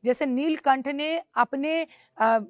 जैसे नीलकंठ ने अपने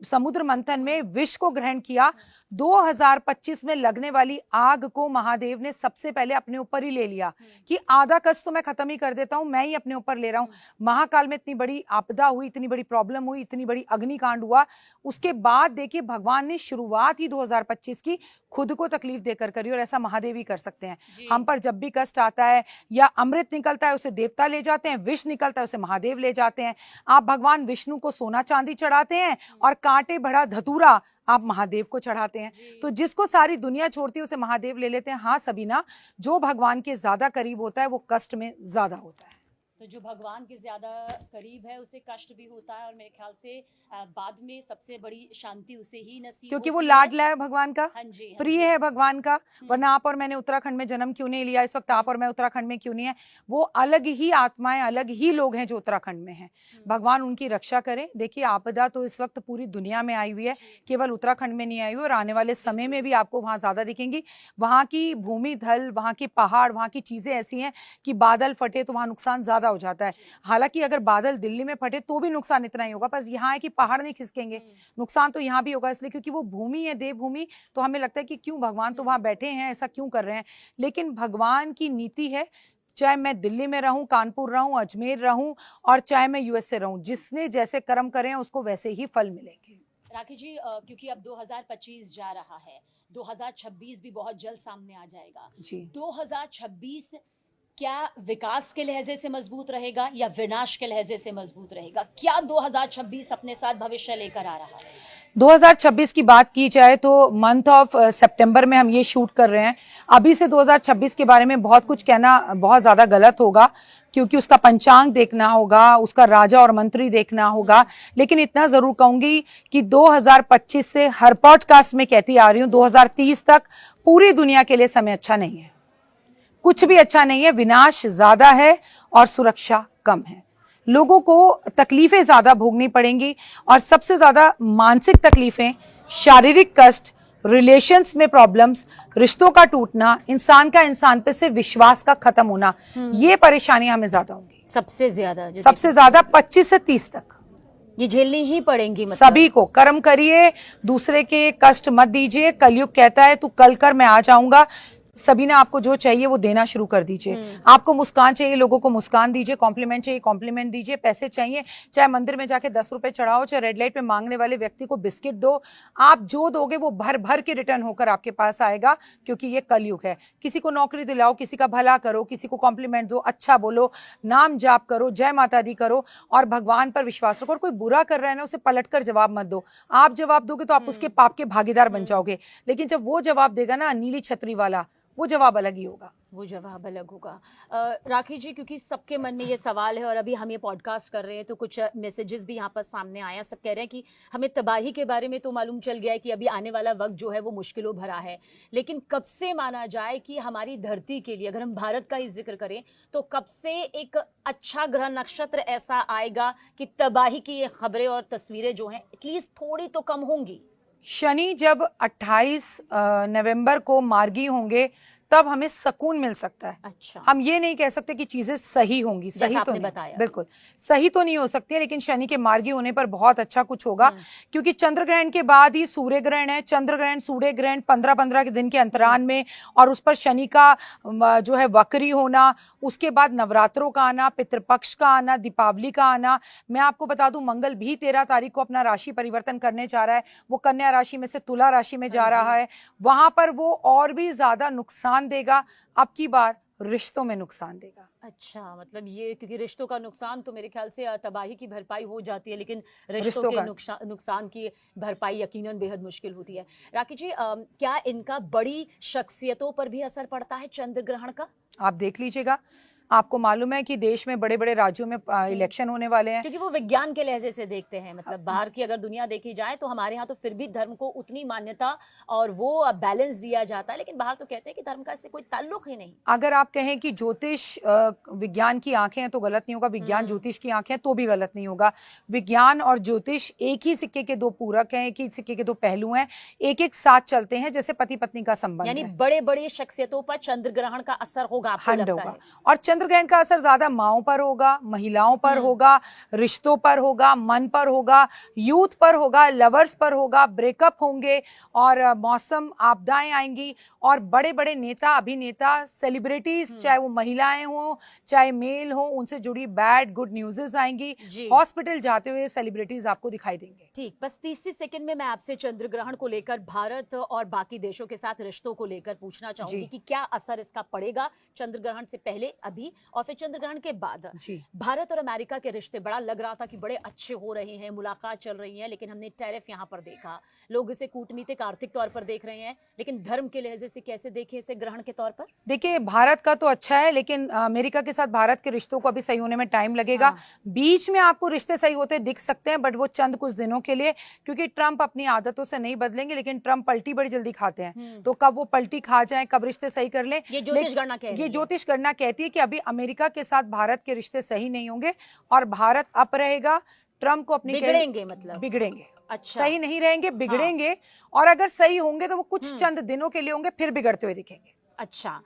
समुद्र मंथन में विष को ग्रहण किया, 2025 में लगने वाली आग को महादेव ने सबसे पहले अपने ऊपर ही ले लिया कि आधा कष्ट तो मैं खत्म ही कर देता हूं, मैं ही अपने ऊपर ले रहा हूं। महाकाल में इतनी बड़ी आपदा हुई, इतनी बड़ी प्रॉब्लम हुई, इतनी बड़ी अग्निकांड हुआ, उसके बाद देखिए भगवान ने शुरुआत ही 2025 की खुद को तकलीफ देकर करी, और ऐसा महादेव ही कर सकते हैं। हम पर जब भी कष्ट आता है या अमृत निकलता है उसे देवता ले जाते हैं, विष निकलता है उसे महादेव ले जाते हैं। आप भगवान विष्णु को सोना चांदी चढ़ाते हैं और कांटे भरा धतूरा आप महादेव को चढ़ाते हैं। तो जिसको सारी दुनिया छोड़ती है उसे महादेव ले लेते हैं। हाँ सबीना, जो भगवान के ज्यादा करीब होता है वो कष्ट में ज्यादा होता है। तो जो भगवान के ज्यादा करीब है उसे कष्ट भी होता है, और मेरे ख्याल से बाद में सबसे बड़ी शांति उसे ही नसीब क्योंकि वो होती लाडला है भगवान का, हाँ जी, प्रिय है भगवान का। वरना आप और मैंने उत्तराखंड में जन्म क्यों नहीं लिया, इस वक्त आप और मैं उत्तराखंड में क्यों नहीं है? वो अलग ही आत्माएं, अलग ही लोग हैं जो उत्तराखंड में हैं। भगवान उनकी रक्षा करें। देखिए आपदा तो इस वक्त पूरी दुनिया में आई हुई है, केवल उत्तराखंड में नहीं आई हुई, और आने वाले समय में भी आपको वहां ज्यादा दिखेंगी। वहां की भूमि धल, वहां के पहाड़, वहां की चीजें ऐसी हैं कि बादल फटे तो वहां नुकसान ज्यादा हो जाता है। हालांकि अगर बादल दिल्ली में फटे तो भी नुकसान इतना ही होगा, पर यहाँ है कि पहाड़ नहीं खिसकेंगे, नुकसान तो यहाँ भी होगा। इसलिए क्योंकि वो भूमि है, देवभूमि, तो हमें लगता है कि क्यों भगवान तो वहां बैठे हैं, ऐसा क्यों कर रहे हैं। लेकिन भगवान की नीति है, चाहे मैं दिल्ली में रहूं, कानपुर रहूं, अजमेर रहूं, और चाहे मैं यूएसए रहूं, जिसने जैसे कर्म करे उसको वैसे ही फल मिलेंगे। राखी जी, क्योंकि अब 2025 जा रहा है, 2026 भी बहुत जल्द सामने आ जाएगा जी। 2026 क्या विकास के लहजे से मजबूत रहेगा या विनाश के लहजे से मजबूत रहेगा? क्या 2026 अपने साथ भविष्य लेकर आ रहा है? 2026 की बात की जाए तो मंथ ऑफ सितंबर में हम ये शूट कर रहे हैं। अभी से 2026 के बारे में बहुत कुछ कहना बहुत ज्यादा गलत होगा, क्योंकि उसका पंचांग देखना होगा, उसका राजा और मंत्री देखना होगा। लेकिन इतना जरूर कहूंगी कि 2025 से हर पॉडकास्ट में कहती आ रही हूं, 2030 तक पूरी दुनिया के लिए समय अच्छा नहीं है, कुछ भी अच्छा नहीं है। विनाश ज्यादा है और सुरक्षा कम है। लोगों को तकलीफें ज्यादा भोगनी पड़ेंगी, और सबसे ज्यादा मानसिक तकलीफें, शारीरिक कष्ट, रिलेशंस में प्रॉब्लम्स, रिश्तों का टूटना, इंसान का इंसान पे से विश्वास का खत्म होना, ये परेशानियां हमें ज्यादा होंगी। सबसे ज्यादा 25 से 30 तक ये झेलनी ही पड़ेंगी। मतलब सभी को कर्म करिए, दूसरे के कष्ट मत दीजिए। कलयुग कहता है तू कल कर मैं आ जाऊंगा। सबीना, आपको जो चाहिए वो देना शुरू कर दीजिए। आपको मुस्कान चाहिए, लोगों को मुस्कान दीजिए। कॉम्प्लीमेंट चाहिए, कॉम्प्लीमेंट दीजिए। पैसे चाहिए, चाहे मंदिर में जाके 10 रुपए चढ़ाओ, चाहे रेड लाइट पे मांगने वाले व्यक्ति को बिस्किट दो। आप जो दोगे वो भर भर के रिटर्न होकर आपके पास आएगा, क्योंकि ये कलयुग है। किसी को नौकरी दिलाओ, किसी का भला करो, किसी को कॉम्प्लीमेंट दो, अच्छा बोलो, नाम जाप करो, जय माता दी करो, और भगवान पर विश्वास रखो। और कोई बुरा कर रहा है ना, उसे पलट कर जवाब मत दो। आप जवाब दोगे तो आप उसके पाप के भागीदार बन जाओगे। लेकिन जब वो जवाब देगा ना नीली छतरी वाला, वो जवाब अलग ही होगा। वो जवाब अलग होगा। राखी जी, क्योंकि सबके मन में ये सवाल है, और अभी हम ये पॉडकास्ट कर रहे हैं तो कुछ मैसेजेस भी यहाँ पर सामने आया। सब कह रहे हैं कि हमें तबाही के बारे में तो मालूम चल गया है कि अभी आने वाला वक्त जो है वो मुश्किलों भरा है, लेकिन कब से माना जाए कि हमारी धरती के लिए, अगर हम भारत का ही जिक्र करें, तो कब से एक अच्छा ग्रह नक्षत्र ऐसा आएगा कि तबाही की ये खबरें और तस्वीरें जो हैं एटलीस्ट थोड़ी तो कम होंगी? शनि जब 28 नवंबर को मार्गी होंगे तब हमें सुकून मिल सकता है। अच्छा, हम ये नहीं कह सकते कि चीजें सही होंगी, सही तो नहीं बताया, बिल्कुल सही तो नहीं हो सकती है, लेकिन शनि के मार्गी होने पर बहुत अच्छा कुछ होगा। क्योंकि चंद्र ग्रहण के बाद ही सूर्य ग्रहण है। चंद्र ग्रहण, सूर्य ग्रहण 15-15 के दिन के अंतराल में, और उस पर शनि का जो है वक्री होना, उसके बाद नवरात्रों का आना, पितृपक्ष का आना, दीपावली का आना। मैं आपको बता दूं, मंगल भी 13 तारीख को अपना राशि परिवर्तन करने जा रहा है। वो कन्या राशि में से तुला राशि में जा रहा है। वहां पर वो और भी ज्यादा नुकसान देगा। अब की बार रिश्तों में नुकसान देगा। अच्छा, मतलब ये, क्योंकि रिश्तों का नुकसान तो मेरे ख्याल से तबाही की भरपाई हो जाती है, लेकिन रिश्तों के नुकसान की भरपाई यकीनन बेहद मुश्किल होती है। राखी जी, क्या इनका बड़ी शख्सियतों पर भी असर पड़ता है चंद्र ग्रहण का? आप देख लीजिएगा। आपको मालूम है कि देश में बड़े बड़े राज्यों में इलेक्शन होने वाले हैं, क्योंकि वो विज्ञान के लहजे से देखते हैं। मतलब बाहर की अगर दुनिया देखी जाए तो हमारे यहाँ तो फिर भी धर्म को उतनी मान्यता और वो बैलेंस दिया जाता है, लेकिन बाहर तो कहते हैं कि धर्म का इससे कोई ताल्लुक ही नहीं। अगर आप कहें कि ज्योतिष विज्ञान की आंखें हैं तो गलत नहीं होगा, विज्ञान ज्योतिष की आंखें हैं तो भी गलत नहीं होगा। विज्ञान और ज्योतिष एक ही सिक्के के दो पूरक हैं, एक ही सिक्के के दो पहलू हैं, एक एक साथ चलते हैं, जैसे पति पत्नी का संबंध। यानी बड़े बड़े शख्सियतों पर चंद्र ग्रहण का असर होगा, आपको लगता है? और चंद्र चंद्र ग्रहण का असर ज्यादा माओं पर होगा, महिलाओं पर होगा, रिश्तों पर होगा, मन पर होगा, यूथ पर होगा, लवर्स पर होगा, ब्रेकअप होंगे और मौसम आपदाएं आएंगी और बड़े बड़े नेता, अभिनेता, सेलिब्रिटीज, चाहे वो महिलाएं हों चाहे मेल हो, उनसे जुड़ी बैड गुड न्यूज़ेस आएंगी। जी हॉस्पिटल जाते हुए सेलिब्रिटीज आपको दिखाई देंगे। ठीक, बस 30 सेकंड में मैं आपसे चंद्र ग्रहण को लेकर भारत और बाकी देशों के साथ रिश्तों को लेकर पूछना चाहूंगी जी। कि क्या असर इसका पड़ेगा चंद्र ग्रहण से पहले, अभी, और फिर चंद्र ग्रहण के बाद। जी। भारत और अमेरिका के रिश्ते बड़ा लग रहा था कि बड़े अच्छे हो रहे हैं, मुलाकात चल रही है, लेकिन हमने टैरिफ यहाँ पर देखा। लोग इसे कूटनीतिक आर्थिक तौर पर देख रहे हैं, लेकिन धर्म के लहजे से कैसे देखें इसे ग्रहण के तौर पर? देखिए, भारत का तो अच्छा है, लेकिन अमेरिका के साथ भारत के रिश्तों को अभी सही होने में टाइम लगेगा। हाँ। बीच में आपको रिश्ते सही होते दिख सकते हैं, बट वो चंद कुछ दिनों के लिए, क्योंकि ट्रंप अपनी आदतों से नहीं बदलेंगे, लेकिन ट्रंप पलटी बड़ी जल्दी खाते हैं। तो कब वो पलटी खा जाए, कब रिश्ते सही कर लें, ये ज्योतिष गणना कह रही ये है। ज्योतिष गणना कहती है कि अभी अमेरिका के साथ भारत के रिश्ते सही नहीं होंगे और भारत अप रहेगा। ट्रंप को अपनी बिगड़ेंगे, मतलब बिगड़ेंगे, अच्छा, सही नहीं रहेंगे, बिगड़ेंगे। और अगर सही होंगे तो वो कुछ चंद दिनों के लिए होंगे, फिर बिगड़ते हुए दिखेंगे। अच्छा।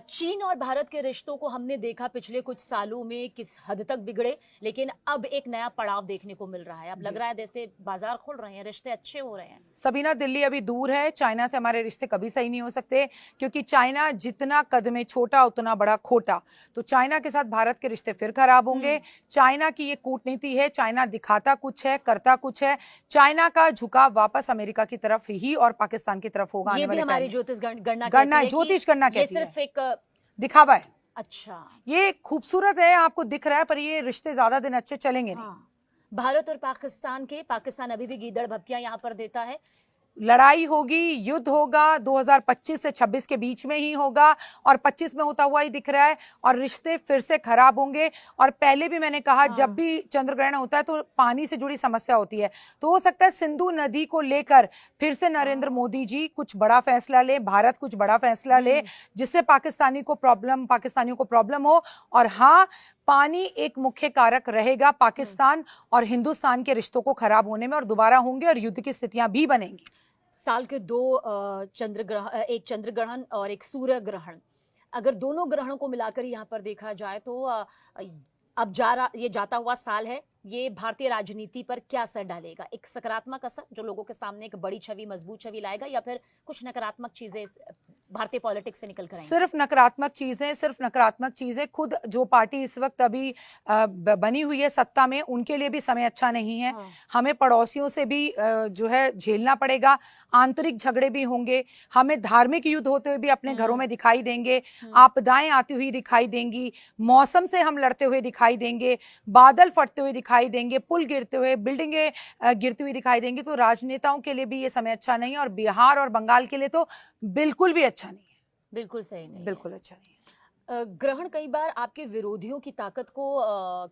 चीन और भारत के रिश्तों को हमने देखा पिछले कुछ सालों में किस हद तक बिगड़े, लेकिन अब एक नया पड़ाव देखने को मिल रहा है। अब लग रहा है जैसे बाजार खुल रहे हैं, रिश्ते अच्छे हो रहे हैं। सबीना, दिल्ली अभी दूर है, चाइना से हमारे रिश्ते कभी सही नहीं हो सकते, क्योंकि चाइना जितना कद में छोटा उतना बड़ा खोटा। तो चाइना के साथ भारत के रिश्ते फिर खराब होंगे। चाइना की ये कूटनीति है, चाइना दिखाता कुछ है, करता कुछ है। चाइना का झुकाव वापस अमेरिका की तरफ ही और पाकिस्तान की तरफ होगा। ये भी हमारी ज्योतिष गणना ज्योतिष गणना कहती है, सिर्फ एक दिखावा है। अच्छा, ये खूबसूरत है, आपको दिख रहा है, पर ये रिश्ते ज्यादा दिन अच्छे चलेंगे नहीं। हाँ। भारत और पाकिस्तान अभी भी गीदड़ भपकियां यहाँ पर देता है। लड़ाई होगी, युद्ध होगा, 2025 से 26 के बीच में ही होगा और 25 में होता हुआ ही दिख रहा है और रिश्ते फिर से खराब होंगे। और पहले भी मैंने कहा, जब भी चंद्र ग्रहण होता है तो पानी से जुड़ी समस्या होती है, तो हो सकता है सिंधु नदी को लेकर फिर से नरेंद्र मोदी जी कुछ बड़ा फैसला ले, भारत कुछ बड़ा फैसला ले, जिससे पाकिस्तानियों को प्रॉब्लम हो। और हाँ, पानी एक मुख्य कारक रहेगा पाकिस्तान और हिंदुस्तान के रिश्तों को खराब होने में, और दोबारा होंगे और युद्ध की स्थितियां भी बनेंगी। साल के दो चंद्र ग्रहण, एक चंद्र ग्रहण और एक सूर्य ग्रहण, अगर दोनों ग्रहणों को मिलाकर यहाँ पर देखा जाए तो अब ये जाता हुआ साल है, ये भारतीय राजनीति पर क्या असर डालेगा? एक सकारात्मक असर जो लोगों के सामने एक बड़ी छवि, मजबूत छवि लाएगा, या फिर कुछ नकारात्मक चीजें भारतीय पॉलिटिक्स से निकल कर आएंगी? सिर्फ नकारात्मक चीजें। खुद जो पार्टी इस वक्त अभी बनी हुई है सत्ता में, उनके लिए भी समय अच्छा नहीं है। हमें पड़ोसियों से भी जो है झेलना पड़ेगा, आंतरिक झगड़े भी होंगे, हमें धार्मिक युद्ध होते हुए भी अपने घरों में दिखाई देंगे, आपदाएं आती हुई दिखाई देंगी, मौसम से हम लड़ते हुए दिखाई देंगे, बादल फटते हुए दिखाई देंगे, पुल गिरते हुए, बिल्डिंगें गिरती हुई दिखाई देंगी। तो राजनेताओं के लिए भी ये समय अच्छा नहीं है और बिहार और बंगाल के लिए तो बिल्कुल भी अच्छा नहीं है। बिल्कुल सही नहीं, बिल्कुल अच्छा नहीं है। ग्रहण कई बार आपके विरोधियों की ताकत को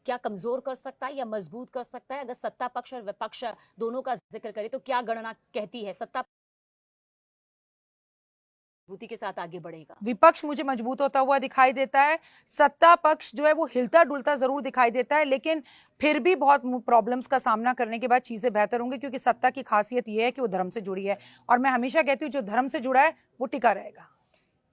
क्या कमजोर कर सकता है या मजबूत कर सकता है? अगर सत्ता पक्ष और विपक्ष दोनों का जिक्र करें तो क्या गणना कहती है सत्ता मजबूती के साथ आगे बढ़ेगा? विपक्ष मुझे मजबूत होता हुआ दिखाई देता है, सत्ता पक्ष जो है वो हिलता डुलता जरूर दिखाई देता है, लेकिन फिर भी बहुत प्रॉब्लम्स का सामना करने के बाद चीजें बेहतर होंगी, क्योंकि सत्ता की खासियत यह है कि वो धर्म से जुड़ी है और मैं हमेशा कहती हूँ जो धर्म से जुड़ा है वो टिका रहेगा।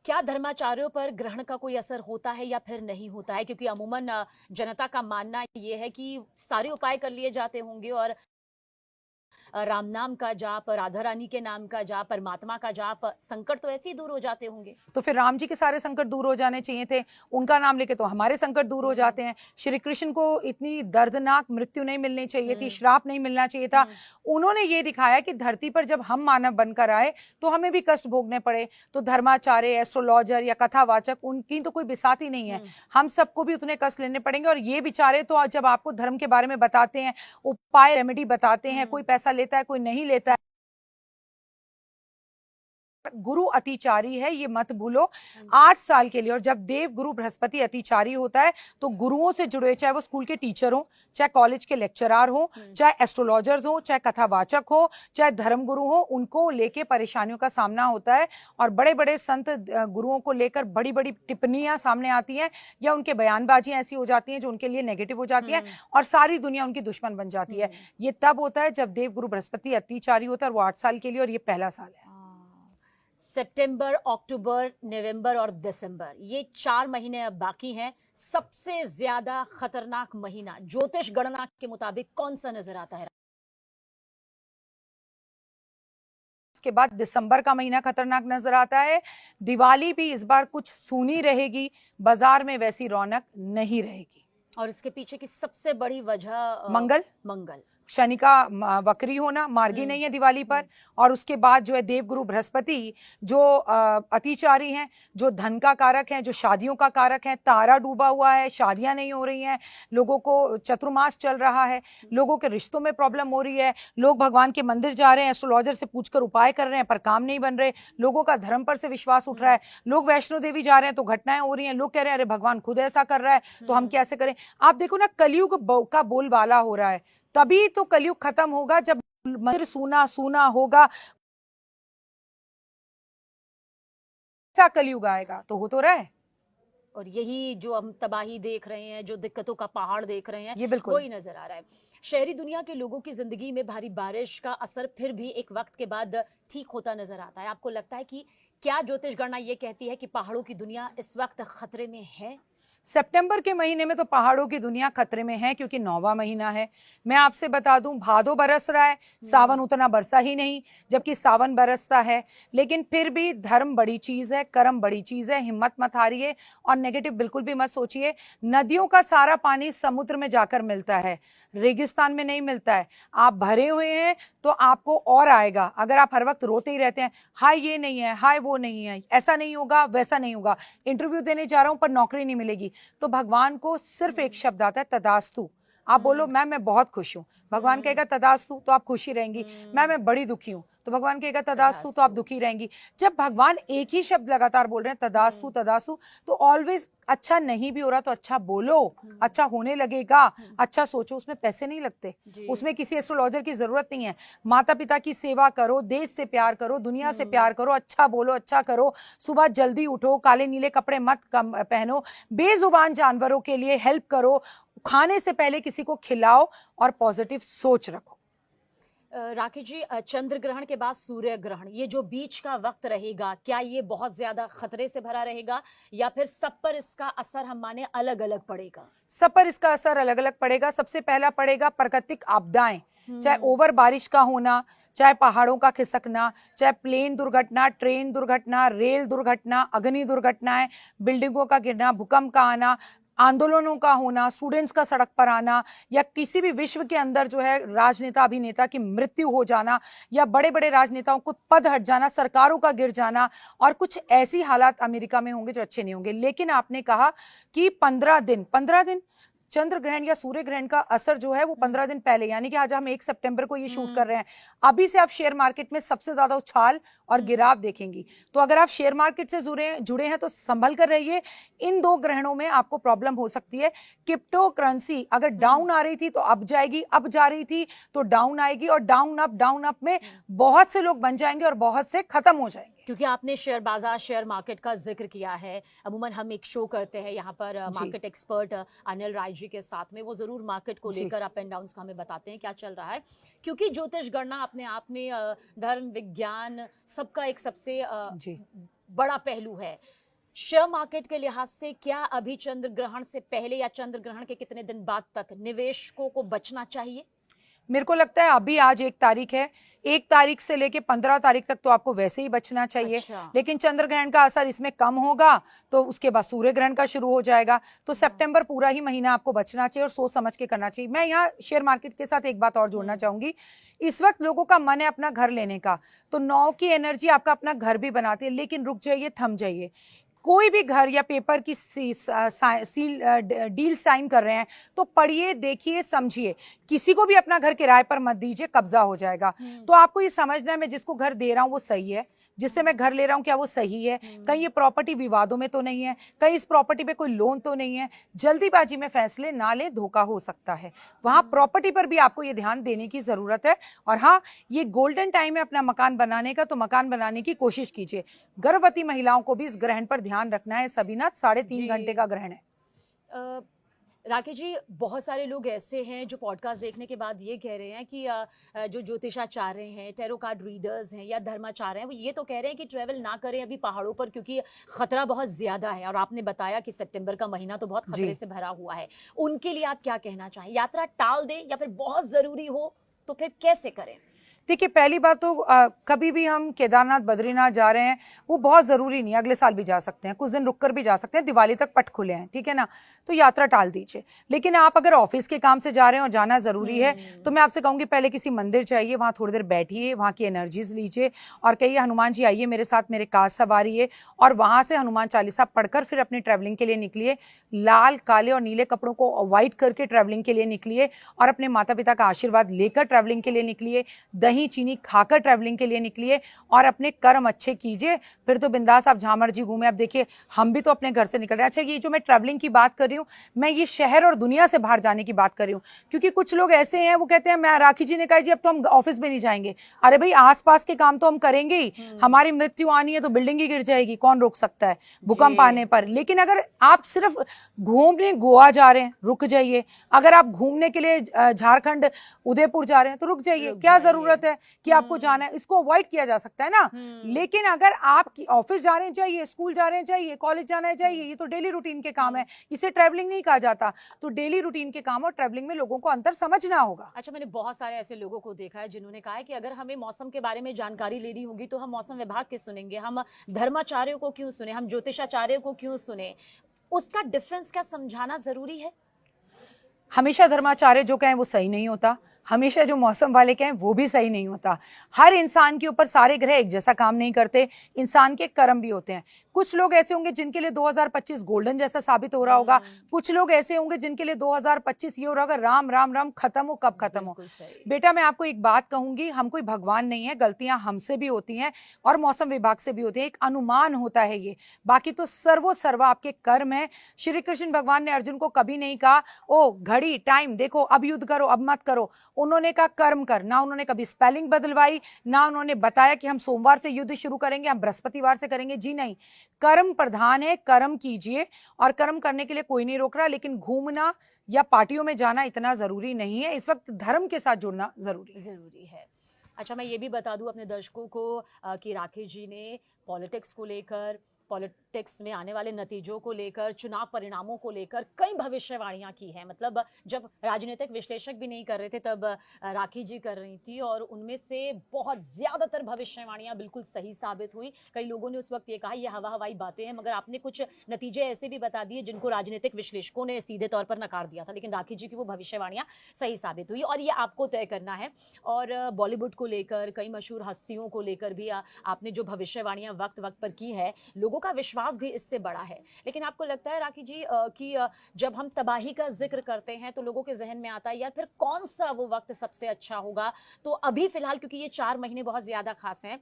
क्या धर्माचार्यों पर ग्रहण का कोई असर होता है या फिर नहीं होता है? क्योंकि अमूमन जनता का मानना यह है कि सारे उपाय कर लिए जाते होंगे और राम नाम का जाप, राधा रानी के नाम का जाप, परमात्मा का जाप, संकट तो ऐसे ही दूर हो जाते होंगे। तो फिर राम जी के सारे संकट दूर हो जाने चाहिए थे, उनका नाम लेके तो हमारे संकट दूर हो जाते हैं। श्री कृष्ण को इतनी दर्दनाक मृत्यु नहीं मिलनी चाहिए थी, श्राप नहीं मिलना चाहिए था। उन्होंने ये दिखाया कि धरती पर जब हम मानव बनकर आए तो हमें भी कष्ट भोगने पड़े। तो धर्माचार्य, एस्ट्रोलॉजर या कथावाचक, उनकी तो कोई बिसात ही नहीं है, हम सबको भी उतने कष्ट लेने पड़ेंगे। और ये बेचारे तो जब आपको धर्म के बारे में बताते हैं, उपाय रेमेडी बताते हैं, कोई पैसा लेता है कोई नहीं लेता है। गुरु अतिचारी है, ये मत भूलो, 8 साल के लिए। और जब देव गुरु बृहस्पति अतिचारी होता है तो गुरुओं से जुड़े, चाहे वो स्कूल के टीचर हो, चाहे कॉलेज के लेक्चरर हो, चाहे एस्ट्रोलॉजर्स हो, चाहे कथावाचक हो, चाहे धर्म गुरु हो, उनको लेके परेशानियों का सामना होता है। और बड़े बड़े संत गुरुओं को लेकर बड़ी बड़ी टिप्पणियां सामने आती हैं या उनके बयानबाजियां ऐसी हो जाती हैं जो उनके लिए नेगेटिव हो जाती है और सारी दुनिया उनकी दुश्मन बन जाती है। ये तब होता है जब देव गुरु बृहस्पति अतिचारी होता है और वो 8 साल के लिए, और ये पहला साल है। सितंबर, अक्टूबर, नवंबर और दिसंबर, ये 4 महीने अब बाकी हैं। सबसे ज्यादा खतरनाक महीना ज्योतिष गणना के मुताबिक कौन सा नजर आता है? उसके बाद दिसंबर का महीना खतरनाक नजर आता है। दिवाली भी इस बार कुछ सूनी रहेगी, बाजार में वैसी रौनक नहीं रहेगी। और इसके पीछे की सबसे बड़ी वजह मंगल मंगल। शनि का वक्री होना, मार्गी नहीं है दिवाली पर। और उसके बाद जो है देवगुरु बृहस्पति जो अतिचारी हैं, जो धन का कारक हैं, जो शादियों का कारक हैं, तारा डूबा हुआ है, शादियां नहीं हो रही हैं, लोगों को चतुर्मास चल रहा है, लोगों के रिश्तों में प्रॉब्लम हो रही है, लोग भगवान के मंदिर जा रहे हैं, एस्ट्रोलॉजर से पूछकर उपाय कर रहे हैं पर काम नहीं बन रहे, लोगों का धर्म पर से विश्वास उठ रहा है, लोग वैष्णो देवी जा रहे हैं तो घटनाएं हो रही हैं, लोग कह रहे हैं अरे भगवान खुद ऐसा कर रहा है तो हम कैसे करें। आप देखो ना, कलयुग का बोलबाला हो रहा है। तभी तो कलयुग खत्म होगा जब मंदिर सूना सूना होगा, ऐसा कलयुग आएगा। तो हो तो रहा है। और यही जो हम तबाही देख रहे हैं, जो दिक्कतों का पहाड़ देख रहे हैं, ये बिल्कुल वही नजर आ रहा है। शहरी दुनिया के लोगों की जिंदगी में भारी बारिश का असर फिर भी एक वक्त के बाद ठीक होता नजर आता है। आपको लगता है कि क्या ज्योतिष गणना ये कहती है कि पहाड़ों की दुनिया इस वक्त खतरे में है? सितंबर के महीने में तो पहाड़ों की दुनिया खतरे में है, क्योंकि 9वां महीना है। मैं आपसे बता दूं, भादो बरस रहा है, सावन उतना बरसा ही नहीं, जबकि सावन बरसता है। लेकिन फिर भी धर्म बड़ी चीज है, कर्म बड़ी चीज है, हिम्मत मत हारिए और नेगेटिव बिल्कुल भी मत सोचिए। नदियों का सारा पानी समुद्र में जाकर मिलता है, रेगिस्तान में नहीं मिलता है। आप भरे हुए हैं तो आपको और आएगा। अगर आप हर वक्त रोते ही रहते हैं, हाय ये नहीं है, हाय वो नहीं है, ऐसा नहीं होगा, वैसा नहीं होगा, इंटरव्यू देने जा रहा हूं पर नौकरी नहीं मिलेगी, तो भगवान को सिर्फ एक शब्द आता है, तदास्तु। आप बोलो मैं बहुत खुश हूं, भगवान कहेगा तदास्तु, तो आप खुशी रहेंगी। मैं बड़ी दुखी हूं, तो भगवान कहेगा तदास्तु, तो आप दुखी रहेंगी। जब भगवान एक ही शब्द लगातार बोल रहे हैं, तदास्तु तदास्तु, तो ऑलवेज अच्छा नहीं भी हो रहा तो अच्छा बोलो, अच्छा होने लगेगा, अच्छा सोचो। उसमें पैसे नहीं लगते, उसमें किसी एस्ट्रोलॉजर की जरूरत नहीं है। माता पिता की सेवा करो, देश से प्यार करो, दुनिया से प्यार करो, अच्छा बोलो, अच्छा करो। सुबह जल्दी उठो, काले नीले कपड़े मत कम पहनो, बेजुबान जानवरों के लिए हेल्प करो, खाने से पहले किसी को खिलाओ और पॉजिटिव सोच रखो। राकेश जी, चंद्र ग्रहण के बाद सूर्य ग्रहण, ये जो बीच का वक्त रहेगा, क्या ये बहुत ज्यादा खतरे से भरा रहेगा या फिर सब पर इसका असर हम माने अलग अलग पड़ेगा? सब पर इसका असर अलग अलग पड़ेगा। सबसे पहला पड़ेगा प्राकृतिक आपदाएं, चाहे ओवर बारिश का होना, चाहे पहाड़ों का खिसकना, चाहे प्लेन दुर्घटना, ट्रेन दुर्घटना, रेल दुर्घटना, अग्नि दुर्घटनाएं, बिल्डिंगों का गिरना, भूकंप का आना, आंदोलनों का होना, स्टूडेंट्स का सड़क पर आना, या किसी भी विश्व के अंदर जो है राजनेता अभिनेता की मृत्यु हो जाना, या बड़े बड़े राजनेताओं को पद हट जाना, सरकारों का गिर जाना, और कुछ ऐसी हालात अमेरिका में होंगे जो अच्छे नहीं होंगे। लेकिन आपने कहा कि 15 दिन चंद्र ग्रहण या सूर्य ग्रहण का असर जो है वो 15 दिन पहले, यानी कि आज हम 1 सितंबर को ये शूट कर रहे हैं, अभी से आप शेयर मार्केट में सबसे ज्यादा उछाल और गिराव देखेंगी। तो अगर आप शेयर मार्केट से जुड़े हैं तो संभल कर रहिए। इन 2 ग्रहणों में आपको प्रॉब्लम हो सकती है। क्रिप्टो करेंसी अगर डाउन आ रही थी तो अब जाएगी, अब जा रही थी तो डाउन आएगी, और डाउन अप में बहुत से लोग बन जाएंगे और बहुत से खत्म हो जाएंगे। क्योंकि आपने शेयर बाजार, शेयर मार्केट का जिक्र किया है, अमूमन हम एक शो करते हैं यहाँ पर मार्केट एक्सपर्ट अनिल राय जी के साथ में, वो जरूर मार्केट को लेकर अप एंड डाउन का हमें बताते हैं क्या चल रहा है। क्योंकि ज्योतिष गणना अपने आप में धर्म विज्ञान सबका एक सबसे बड़ा पहलू है। शेयर मार्केट के लिहाज से क्या अभी चंद्र ग्रहण से पहले या चंद्र ग्रहण के कितने दिन बाद तक निवेशकों को बचना चाहिए? मेरे को लगता है अभी आज 1 तारीख है, 1 तारीख से लेके 15 तारीख तक तो आपको वैसे ही बचना चाहिए। लेकिन चंद्र ग्रहण का असर इसमें कम होगा तो उसके बाद सूर्य ग्रहण का शुरू हो जाएगा। तो सितंबर पूरा ही महीना आपको बचना चाहिए और सोच समझ के करना चाहिए। मैं यहाँ शेयर मार्केट के साथ एक बात और जोड़ना चाहूंगी। इस वक्त लोगों का मन है अपना घर लेने का, तो 9 की एनर्जी आपका अपना घर भी बनाती है। लेकिन रुक जाइए, थम जाइए। कोई भी घर या पेपर की डील साइन कर रहे हैं तो पढ़िए, देखिए, समझिए। किसी को भी अपना घर किराए पर मत दीजिए, कब्जा हो जाएगा। तो आपको ये समझना है मैं जिसको घर दे रहा हूं वो सही है, जिससे मैं घर ले रहा हूं क्या वो सही है, कहीं ये प्रॉपर्टी विवादों में तो नहीं है, कहीं इस प्रॉपर्टी पे कोई लोन तो नहीं है। जल्दीबाजी में फैसले ना ले, धोखा हो सकता है। वहां प्रॉपर्टी पर भी आपको ये ध्यान देने की जरूरत है। और हाँ, ये गोल्डन टाइम है अपना मकान बनाने का, तो मकान बनाने की कोशिश कीजिए। गर्भवती महिलाओं को भी इस ग्रहण पर ध्यान रखना है। सबीना, 3.5 घंटे का ग्रहण है। राकेश जी, बहुत सारे लोग ऐसे हैं जो पॉडकास्ट देखने के बाद ये कह रहे हैं कि जो ज्योतिषाचार्य हैं, टैरो कार्ड रीडर्स हैं या धर्माचार्य हैं, वो ये तो कह रहे हैं कि ट्रैवल ना करें अभी पहाड़ों पर, क्योंकि खतरा बहुत ज्यादा है। और आपने बताया कि सितंबर का महीना तो बहुत खतरे जी। से भरा हुआ है। उनके लिए आप क्या कहना चाहें? यात्रा टाल दें या फिर बहुत जरूरी हो तो फिर कैसे करें? देखिए, पहली बात तो कभी भी हम केदारनाथ बद्रीनाथ जा रहे हैं, वो बहुत ज़रूरी नहीं है, अगले साल भी जा सकते हैं, कुछ दिन रुक कर भी जा सकते हैं, दिवाली तक पट खुले हैं, ठीक है ना। तो यात्रा टाल दीजिए। लेकिन आप अगर ऑफिस के काम से जा रहे हैं और जाना ज़रूरी है, तो मैं आपसे कहूँगी पहले किसी मंदिर जाइए, वहाँ थोड़ी देर बैठिए, वहाँ की एनर्जीज लीजिए और कहिए हनुमान जी आइए मेरे साथ, मेरे काज सवारी है। और वहाँ से हनुमान चालीसा पढ़कर फिर अपनी ट्रैवलिंग के लिए निकलिए। लाल, काले और नीले कपड़ों को अवॉइड करके ट्रैवलिंग के लिए निकलिए और अपने माता पिता का आशीर्वाद लेकर ट्रैवलिंग के लिए निकलिए। दही चीनी खाकर ट्रैवलिंग के लिए निकलिए और अपने कर्म अच्छे कीजिए, फिर तो बिंदास आप जहां मर्जी घूमे। अब देखिए, हम भी तो अपने घर से निकल रहे हैं। अच्छा, ये जो मैं ट्रैवलिंग की बात कर रही हूँ, मैं ये शहर और दुनिया से बाहर जाने की बात कर रही हूँ, क्योंकि कुछ लोग ऐसे हैं, वो कहते हैं, मैं राखी जी ने कहा जी अब तो हम ऑफिस में नहीं जाएंगे। अरे भाई, आसपास के काम तो हम करेंगे ही। हमारी मृत्यु आनी है तो बिल्डिंग ही गिर जाएगी, कौन रोक सकता है भूकंप आने पर। लेकिन अगर आप सिर्फ घूमने गोवा जा रहे हैं, रुक जाइए। अगर आप घूमने के लिए झारखंड उदयपुर जा रहे हैं तो रुक जाइए। क्या जरूरत है कि आपको जाना है, इसको अवॉइड किया जा सकता है ना। लेकिन अगर आप ऑफिस जा रहे हैं जाइए, स्कूल जा रहे हैं जाइए, कॉलेज जाना है जाइए, ये तो डेली रूटीन के काम है, इसे ट्रैवलिंग नहीं कहा जाता। तो डेली रूटीन के काम और ट्रैवलिंग में लोगों को अंतर समझना होगा। अच्छा, मैंने बहुत सारे ऐसे लोगों को देखा है जिन्होंने कहा है कि अगर हमें मौसम के बारे में जानकारी लेनी होगी तो हम मौसम विभाग के सुनेंगे, हम धर्माचार्यों को क्यों सुने, हम ज्योतिषाचार्यों को क्यों सुने? उसका डिफरेंस क्या समझाना जरूरी है? हमेशा धर्माचार्य जो कहें वो सही नहीं होता, हमेशा जो मौसम वाले कहें वो भी सही नहीं होता। हर इंसान के ऊपर सारे ग्रह एक जैसा काम नहीं करते, इंसान के कर्म भी होते हैं। कुछ लोग ऐसे होंगे जिनके लिए 2025 गोल्डन जैसा साबित हो रहा होगा, कुछ लोग ऐसे होंगे जिनके लिए 2025 ये हो रहा होगा राम राम राम, खत्म हो कब खत्म हो। बेटा, मैं आपको एक बात कहूंगी, हम कोई भगवान नहीं है, गलतियां हमसे भी होती हैं और मौसम विभाग से भी होती है, एक अनुमान होता है ये, बाकी तो सर्वो सर्वा आपके कर्म है। श्री कृष्ण भगवान ने अर्जुन को कभी नहीं कहा ओ घड़ी टाइम देखो अब युद्ध करो अब मत करो, उन्होंने कहा कर्म कर। ना उन्होंने कभी स्पेलिंग बदलवाई, ना उन्होंने बताया कि हम सोमवार से युद्ध शुरू करेंगे, हम बृहस्पतिवार से करेंगे, जी नहीं। कर्म प्रधान है, कर्म कीजिए और कर्म करने के लिए कोई नहीं रोक रहा। लेकिन घूमना या पार्टियों में जाना इतना जरूरी नहीं है, इस वक्त धर्म के साथ जुड़ना जरूरी है। अच्छा, मैं ये भी बता दूं अपने दर्शकों को कि राकेश जी ने पॉलिटिक्स को लेकर, पॉलिटिक्स में आने वाले नतीजों को लेकर, चुनाव परिणामों को लेकर कई भविष्यवाणियां की हैं। मतलब जब राजनीतिक विश्लेषक भी नहीं कर रहे थे तब राखी जी कर रही थी और उनमें से बहुत ज्यादातर भविष्यवाणियां बिल्कुल सही साबित हुई। कई लोगों ने उस वक्त ये कहा ये हवा हवाई बातें हैं, मगर आपने कुछ नतीजे ऐसे भी बता दिए जिनको राजनीतिक विश्लेषकों ने सीधे तौर पर नकार दिया था, लेकिन राखी जी की वो भविष्यवाणियां सही साबित हुई और ये आपको तय करना है। और बॉलीवुड को लेकर, कई मशहूर हस्तियों को लेकर भी आपने जो भविष्यवाणियां वक्त वक्त पर की है, लोगों का विश्वास भी इससे बड़ा है। लेकिन आपको लगता है राखी जी कि जब हम तबाही का जिक्र करते हैं तो लोगों के जहन में आता है यार फिर कौन सा वो वक्त सबसे अच्छा होगा? तो अभी फिलहाल, क्योंकि ये 4 महीने बहुत ज्यादा खास हैं,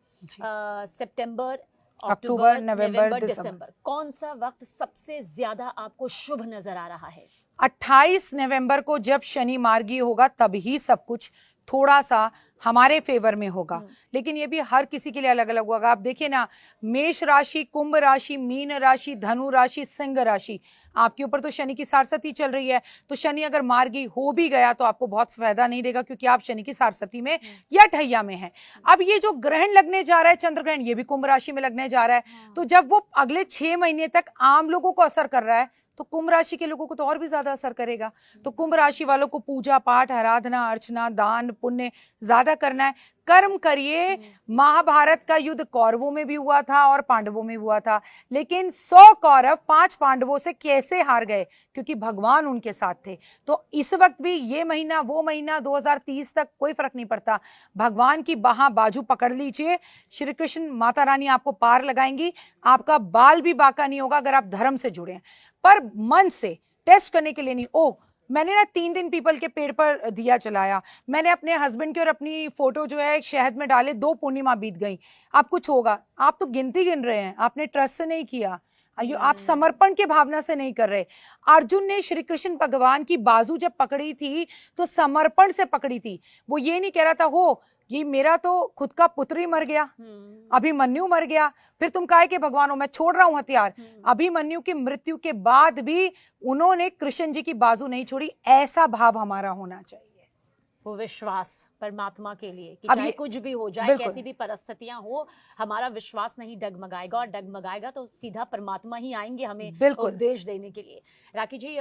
सितंबर, अक्टूबर, नवंबर, दिसंबर, कौन सा वक्त सबसे ज्यादा आपको शुभ नजर आ रहा है? 28 नवंबर को जब शनि मार्गी होगा तभी सब कुछ थोड़ा सा हमारे फेवर में होगा। लेकिन ये भी हर किसी के लिए अलग अलग होगा। आप देखिए ना, मेष राशि, कुंभ राशि, मीन राशि, धनु राशि, सिंह राशि, आपके ऊपर तो शनि की सारसती चल रही है। तो शनि अगर मार्गी हो भी गया तो आपको बहुत फायदा नहीं देगा, क्योंकि आप शनि की सारसती में या ठैया में है। अब ये जो ग्रहण लगने जा रहा है, चंद्र ग्रहण, ये भी कुंभ राशि में लगने जा रहा है। तो जब वो अगले 6 महीने तक आम लोगों को असर कर रहा है तो कुंभ राशि के लोगों को तो और भी ज्यादा असर करेगा। तो कुंभ राशि वालों को पूजा पाठ, आराधना, अर्चना, दान पुण्य ज्यादा करना है। कर्म करिए। महाभारत का युद्ध कौरवों में भी हुआ था और पांडवों में हुआ था, लेकिन 100 कौरव 5 पांडवों से कैसे हार गए? क्योंकि भगवान उनके साथ थे। तो इस वक्त भी ये महीना वो महीना 2030 तक कोई फर्क नहीं पड़ता, भगवान की बाजू पकड़ लीजिए। श्री कृष्ण माता रानी आपको पार लगाएंगी, आपका बाल भी बाका नहीं होगा अगर आप धर्म से जुड़े हैं। पर मन से टेस्ट करने के लिए नहीं। ओ, मैंने ना 3 दिन पीपल के पेड़ पर दिया जलाया, मैंने अपने हस्बैंड की और अपनी फोटो जो है शहद में डाले, 2 पूर्णिमा बीत गई, अब कुछ होगा। आप तो गिनती गिन रहे हैं, आपने ट्रस्ट से नहीं किया। आप समर्पण के भावना से नहीं कर रहे। अर्जुन ने श्री कृष्ण भगवान की बाजू जब पकड़ी थी तो समर्पण से पकड़ी थी। वो ये नहीं कह रहा था हो ये मेरा तो खुद का पुत्र ही मर गया, अभिमन्यु मर गया, फिर तुम काहे के भगवान हो, मैं छोड़ रहा हूं हथियार। अभिमन्यु की मृत्यु के बाद भी उन्होंने कृष्ण जी की बाजू नहीं छोड़ी। ऐसा भाव हमारा होना चाहिए, वो विश्वास परमात्मा के लिए कि अब चाहे ये- कुछ भी हो जाए, बिल्कुल। कैसी भी परिस्थितियां हो, हमारा विश्वास नहीं डगमगाएगा, और डगमगाएगा तो सीधा परमात्मा ही आएंगे हमें बिल्कुल। उपदेश देने के लिए। राखी जी,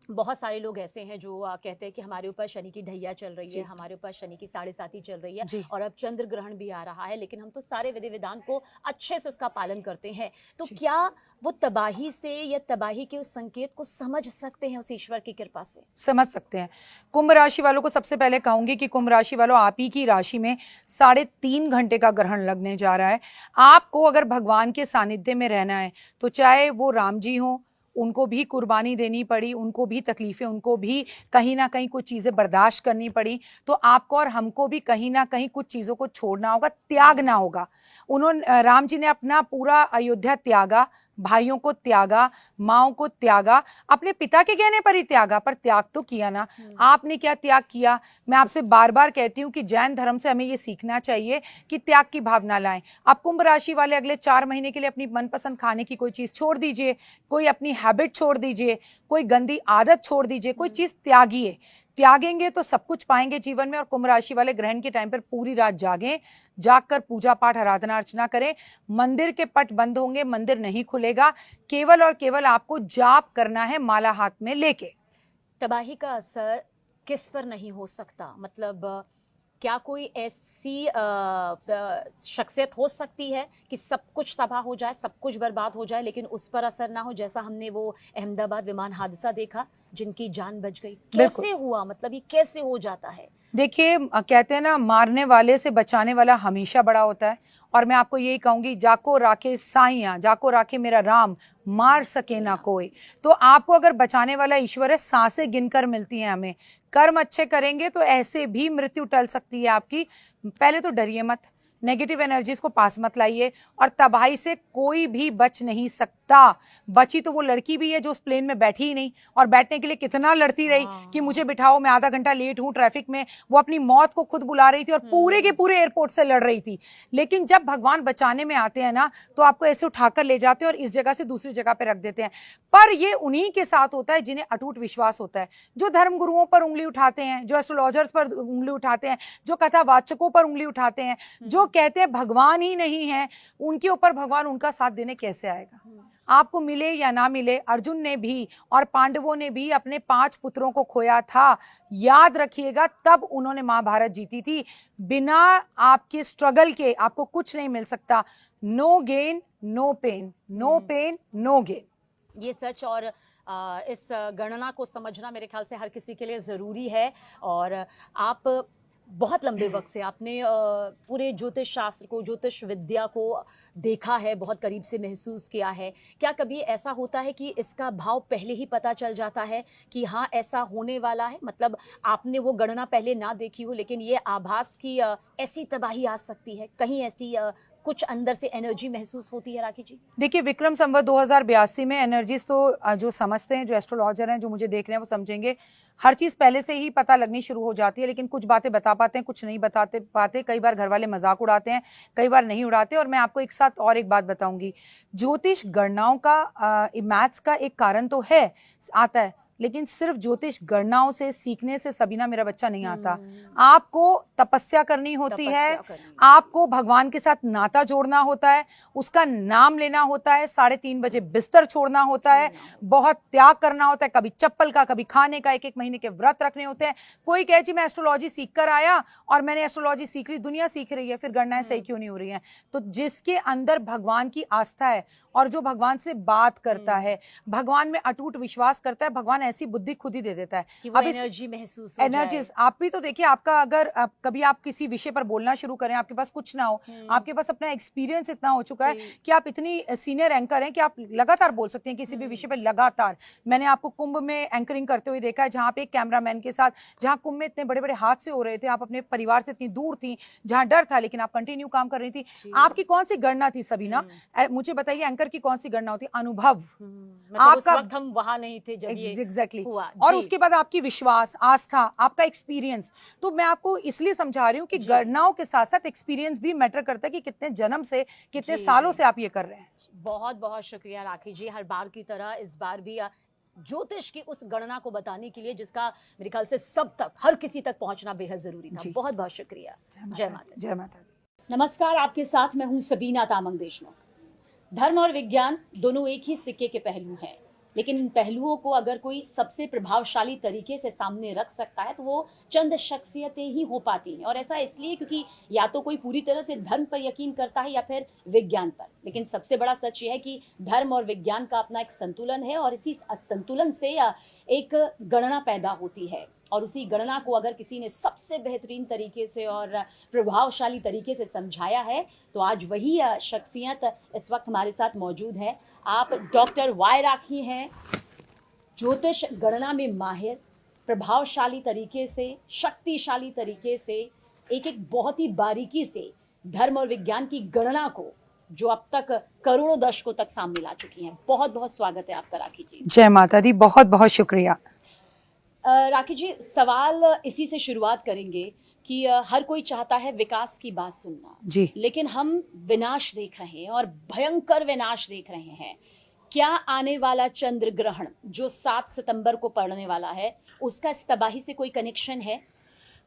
बहुत सारे लोग ऐसे हैं जो कहते हैं कि हमारे ऊपर शनि की ढैया चल रही जी। है, हमारे ऊपर शनि की 7.5 चल रही है, जी। और अब चंद्र ग्रहण भी आ रहा है, लेकिन हम तो सारे विधि विधान को अच्छे से उसका पालन करते हैं। तो जी। क्या वो तबाही से या तबाही के उस संकेत को समझ सकते हैं उस ईश्वर की कृपा से? समझ सकते हैं। कुंभ राशि वालों को सबसे पहले कहूंगी कि कुंभ राशि वालों, आप ही की राशि में 3.5 घंटे का ग्रहण लगने जा रहा है। आपको अगर भगवान के सानिध्य में रहना है तो चाहे वो राम जी हो, उनको भी कुर्बानी देनी पड़ी, उनको भी तकलीफें, उनको भी कहीं ना कहीं कुछ चीजें बर्दाश्त करनी पड़ी, तो आपको और हमको भी कहीं ना कहीं कुछ चीजों को छोड़ना होगा, त्यागना होगा। उन्होंने राम जी ने अपना पूरा अयोध्या त्यागा, भाइयों को त्यागा, माओ को त्यागा, अपने पिता के कहने पर ही त्यागा, पर त्याग तो किया ना। आपने क्या त्याग किया? मैं आपसे बार बार कहती हूँ कि जैन धर्म से हमें ये सीखना चाहिए कि त्याग की भावना लाएं। आप कुंभ राशि वाले अगले 4 महीने के लिए अपनी मनपसंद खाने की कोई चीज छोड़ दीजिए, कोई अपनी हैबिट छोड़ दीजिए, कोई गंदी आदत छोड़ दीजिए, कोई चीज त्यागिए। त्यागेंगे तो सब कुछ पाएंगे जीवन में। और कुंभ राशि वाले ग्रहण के टाइम पर पूरी रात जागें, जागकर पूजा पाठ आराधना अर्चना करें। मंदिर के पट बंद होंगे, मंदिर नहीं खुलेगा, केवल और केवल आपको जाप करना है माला हाथ में लेके। तबाही का असर किस पर नहीं हो सकता? मतलब क्या कोई ऐसी शख्सियत हो सकती है कि सब कुछ तबाह हो जाए, सब कुछ बर्बाद हो जाए, लेकिन उस पर असर ना हो, जैसा हमने वो अहमदाबाद विमान हादसा देखा, जिनकी जान बच गई? कैसे हुआ? मतलब ये कैसे हो जाता है? देखिए, कहते हैं ना, मारने वाले से बचाने वाला हमेशा बड़ा होता है। और मैं आपको यही कहूंगी, जाको राखे साइया, जाको राखे मेरा राम, मार सके ना कोई। तो आपको अगर बचाने वाला ईश्वर है, सांसें गिनकर मिलती हैं हमें। कर्म अच्छे करेंगे तो ऐसे भी मृत्यु टल सकती है आपकी। पहले तो डरिए मत, नेगेटिव एनर्जीज को पास मत लाइए, और तबाही से कोई भी बच नहीं सकता। बची तो वो लड़की भी है जो उस प्लेन में बैठी ही नहीं, और बैठने के लिए कितना लड़ती रही कि मुझे बिठाओ, मैं आधा घंटा लेट हूं ट्रैफिक में। वो अपनी मौत को खुद बुला रही थी और पूरे के पूरे एयरपोर्ट से लड़ रही थी। लेकिन जब भगवान बचाने में आते हैं ना, तो आपको ऐसे उठाकर ले जाते हैं और इस जगह से दूसरी जगह पे रख देते हैं। पर ये उन्हीं के साथ होता है जिन्हें अटूट विश्वास होता है, जो धर्म गुरुओं पर उंगली उठाते हैं, जो एस्ट्रोलॉजर्स पर उंगली उठाते हैं, जो कथावाचकों पर उंगली उठाते हैं, जो कहते हैं भगवान ही नहीं है, उनके ऊपर भगवान उनका साथ देने कैसे आएगा? आपको मिले या ना मिले, अर्जुन ने भी और पांडवों ने भी अपने 5 पुत्रों को खोया था। याद रखिएगा, तब उन्होंने महाभारत जीती थी। बिना आपके स्ट्रगल के आपको कुछ नहीं मिल सकता। No gain no pain, no pain no gain. ये सच, और इस गणना को समझना मेरे ख्याल से हर किसी के लिए ज़रूरी है। और आप बहुत लंबे वक्त से आपने पूरे ज्योतिष शास्त्र को, ज्योतिष विद्या को देखा है, बहुत करीब से महसूस किया है। क्या कभी ऐसा होता है कि इसका भाव पहले ही पता चल जाता है कि हाँ ऐसा होने वाला है? मतलब आपने वो गणना पहले ना देखी हो, लेकिन ये आभास की ऐसी तबाही आ सकती है, कहीं ऐसी कुछ अंदर से एनर्जी महसूस होती है? राखी जी, देखिए, विक्रम संवत 2082 में एनर्जीज तो जो समझते हैं, जो एस्ट्रोलॉजर हैं, जो मुझे देख रहे हैं, वो समझेंगे हर चीज पहले से ही पता लगनी शुरू हो जाती है। लेकिन कुछ बातें बता पाते हैं, कुछ नहीं बताते पाते। कई बार घर वाले मजाक उड़ाते हैं, कई बार नहीं उड़ाते। और मैं आपको एक साथ और एक बात बताऊंगी, ज्योतिष गणनाओं का मैथ्स का एक कारण तो है, आता है, लेकिन सिर्फ ज्योतिष गणनाओं से सीखने से सबीना मेरा बच्चा नहीं आता। आपको तपस्या करनी होती है, आपको भगवान के साथ नाता जोड़ना होता है, उसका नाम लेना होता है, 3:30 बजे बिस्तर छोड़ना होता है, बहुत त्याग करना होता है, कभी चप्पल का, कभी खाने का, 1-1 महीने के व्रत रखने होते हैं। कोई कहे जी मैं एस्ट्रोलॉजी सीख कर आया और मैंने एस्ट्रोलॉजी सीख ली, दुनिया सीख रही है, फिर गणनाएं सही क्यों नहीं हो रही हैं? तो जिसके अंदर भगवान की आस्था है और जो भगवान से बात करता है, भगवान में अटूट विश्वास करता है, भगवान ऐसी बुद्धि खुद ही दे देता है। कि वो अब इस एनर्जी महसूस हो एनर्जीज जाए। आप भी तो देखिए, आपका अगर कभी आप किसी विषय पर बोलना शुरू करें, आपके पास कुछ ना हो, आपके पास अपना एक्सपीरियंस इतना हो चुका है जी। कि आप इतनी सीनियर एंकर हैं कि आप लगातार बोल सकते हैं किसी भी विषय पर लगातार। मैंने आपको कुंभ में एंकरिंग करते हुए देखा है, जहां पे एक कैमरामैन के साथ, जहां कुंभ में इतने बड़े बड़े हादसे हो रहे थे, आप अपने परिवार से इतनी दूर थी, जहां डर था, लेकिन आप कंटिन्यू काम कर रही थी। जी। आपकी कौन सी गणना थी सबीना? मुझे बताइए, एंकर की कौन सी गणना होती? अनुभव। मतलब उस आपका वक्त हम वहां नहीं थे जब ये एग्जैक्टली हुआ। और जी। उसके बाद आपकी विश्वास, आस्था, आपका एक्सपीरियंस। तो मैं आपको इसलिए समझा रही हूँ कि जी। गणनाओं के साथ साथ एक्सपीरियंस भी मैटर करता है कि कितने जन्म से, कितने जी, सालों जी। से आप ये कर रहे हैं। बहुत बहुत शुक्रिया राखी जी, हर बार की तरह इस बार भी ज्योतिष की उस गणना को बताने के लिए जिसका मेरे ख्याल से सब तक, हर किसी तक पहुंचना बेहद जरूरी था। जी। बहुत बहुत शुक्रिया। जय माता दी। जय माता दी। नमस्कार, आपके साथ मैं हूं सबीना तामंग देशमुख। धर्म और विज्ञान दोनों एक ही सिक्के के पहलू हैं, लेकिन इन पहलुओं को अगर कोई सबसे प्रभावशाली तरीके से सामने रख सकता है तो वो चंद शख्सियतें ही हो पाती हैं। और ऐसा इसलिए क्योंकि या तो कोई पूरी तरह से धर्म पर यकीन करता है या फिर विज्ञान पर। लेकिन सबसे बड़ा सच यह है कि धर्म और विज्ञान का अपना एक संतुलन है, और इसी संतुलन से एक गणना पैदा होती है। और उसी गणना को अगर किसी ने सबसे बेहतरीन तरीके से और प्रभावशाली तरीके से समझाया है, तो आज वही शख्सियत इस वक्त हमारे साथ मौजूद है। आप डॉक्टर वाई राखी हैं, ज्योतिष गणना में माहिर, प्रभावशाली तरीके से, शक्तिशाली तरीके से, एक एक बहुत ही बारीकी से धर्म और विज्ञान की गणना को जो अब तक करोड़ों दर्शकों तक सामने ला चुकी हैं। बहुत बहुत स्वागत है आपका राखी जी। जय माता दी, बहुत बहुत शुक्रिया। राखी जी, सवाल इसी से शुरुआत करेंगे कि हर कोई चाहता है विकास की बात सुनना जी। लेकिन हम विनाश देख रहे हैं और भयंकर विनाश देख रहे हैं। क्या आने वाला चंद्र ग्रहण जो 7 सितंबर को पड़ने वाला है, उसका इस तबाही से कोई कनेक्शन है?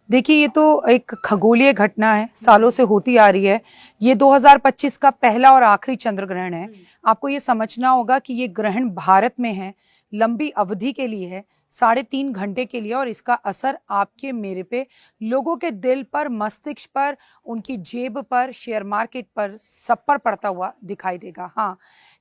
देखिए, ये तो एक खगोलीय घटना है, सालों से होती आ रही है। ये 2025 का पहला और आखिरी चंद्र ग्रहण है। आपको ये समझना होगा कि ये ग्रहण भारत में है, लंबी अवधि के लिए है, 3.5 घंटे के लिए, और इसका असर आपके मेरे पे, लोगों के दिल पर, मस्तिष्क पर, उनकी जेब पर, शेयर मार्केट पर, सब पर पड़ता हुआ दिखाई देगा। हाँ,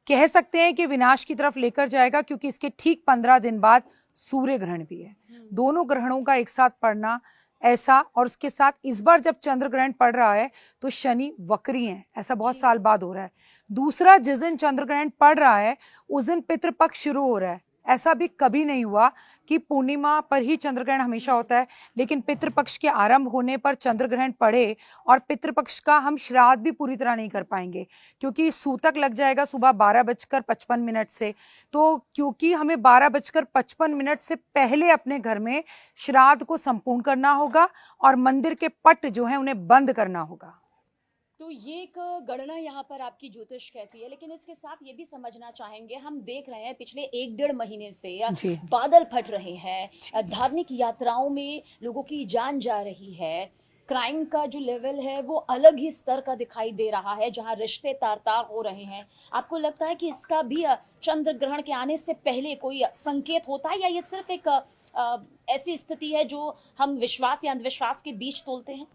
कह सकते हैं कि विनाश की तरफ लेकर जाएगा, क्योंकि इसके ठीक 15 दिन बाद सूर्य ग्रहण भी है। दोनों ग्रहणों का एक साथ पड़ना ऐसा, और उसके साथ इस बार जब चंद्र ग्रहण पड़ रहा है तो शनि वक्री है, ऐसा बहुत साल बाद हो रहा है। दूसरा, जिस दिन चंद्र ग्रहण पड़ रहा है उस दिन पितृपक्ष शुरू हो रहा है। ऐसा भी कभी नहीं हुआ कि पूर्णिमा पर ही चंद्र ग्रहण हमेशा होता है, लेकिन पितृपक्ष के आरंभ होने पर चंद्र ग्रहण पड़े, और पितृपक्ष का हम श्राद्ध भी पूरी तरह नहीं कर पाएंगे क्योंकि सूतक लग जाएगा सुबह 12:55 से। तो क्योंकि हमें 12:55 से पहले अपने घर में श्राद्ध को संपूर्ण करना होगा और मंदिर के पट जो है उन्हें बंद करना होगा। तो ये एक गणना यहाँ पर आपकी ज्योतिष कहती है, लेकिन इसके साथ ये भी समझना चाहेंगे, हम देख रहे हैं पिछले 1-1.5 महीने से बादल फट रहे हैं, धार्मिक यात्राओं में लोगों की जान जा रही है, क्राइम का जो लेवल है वो अलग ही स्तर का दिखाई दे रहा है, जहां रिश्ते तार-तार हो रहे हैं। आपको लगता है कि इसका भी चंद्र ग्रहण के आने से पहले कोई संकेत होता है, या ये सिर्फ एक ऐसी स्थिति है जो हम विश्वास या अंधविश्वास के बीच तोलते हैं?